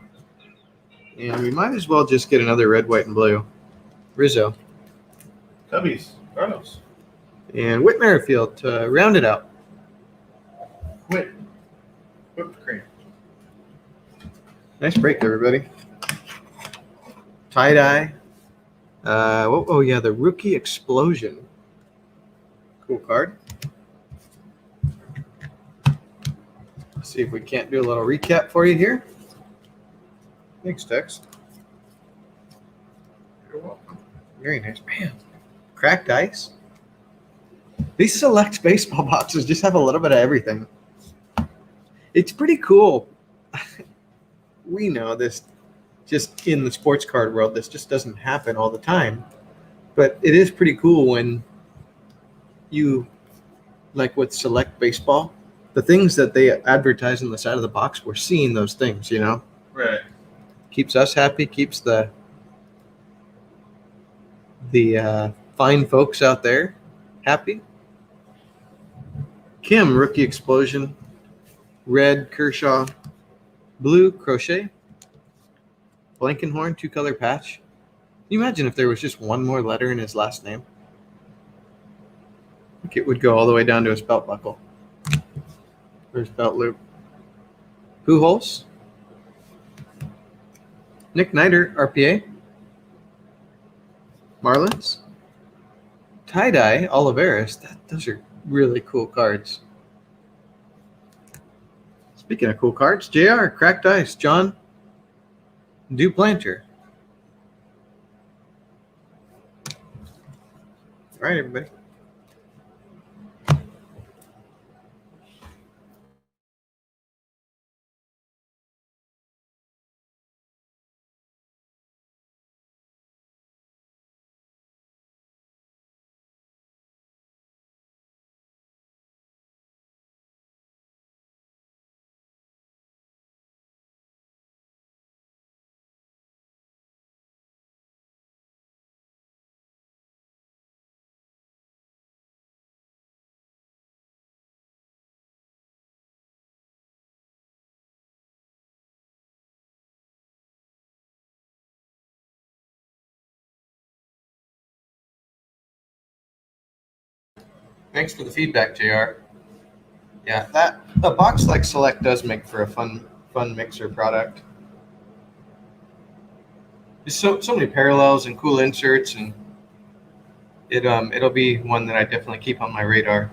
And we might as well just get another red, white, and blue. Rizzo. Cubbies. Cardinals. And Whit Merrifield to round it out. Whipped cream. Nice break, everybody. Tie-dye. Oh, yeah, the Rookie Explosion. Cool card. Let's see if we can't do a little recap for you here. Thanks, Tex. You're welcome. Very nice. Man, cracked ice. These select baseball boxes just have a little bit of everything. It's pretty cool. We know this just in the sports card world. This just doesn't happen all the time. But it is pretty cool when you, like with select baseball, the things that they advertise on the side of the box, we're seeing those things, you know? Right. Keeps us happy, keeps the fine folks out there happy. Kim, Rookie Explosion. Red, Kershaw. Blue, Crochet. Blankenhorn, 2-color patch. Can you imagine if there was just one more letter in his last name? I think it would go all the way down to his belt buckle. Or his belt loop. Pujols. Nick Niter, RPA. Marlins. Tie-dye, Olivares. Those are really cool cards. Speaking of cool cards, JR, Cracked Ice, John Duplanter. All right, everybody. Thanks for the feedback, JR. Yeah, that the box like Select does make for a fun mixer product. There's so many parallels and cool inserts, and it'll be one that I definitely keep on my radar.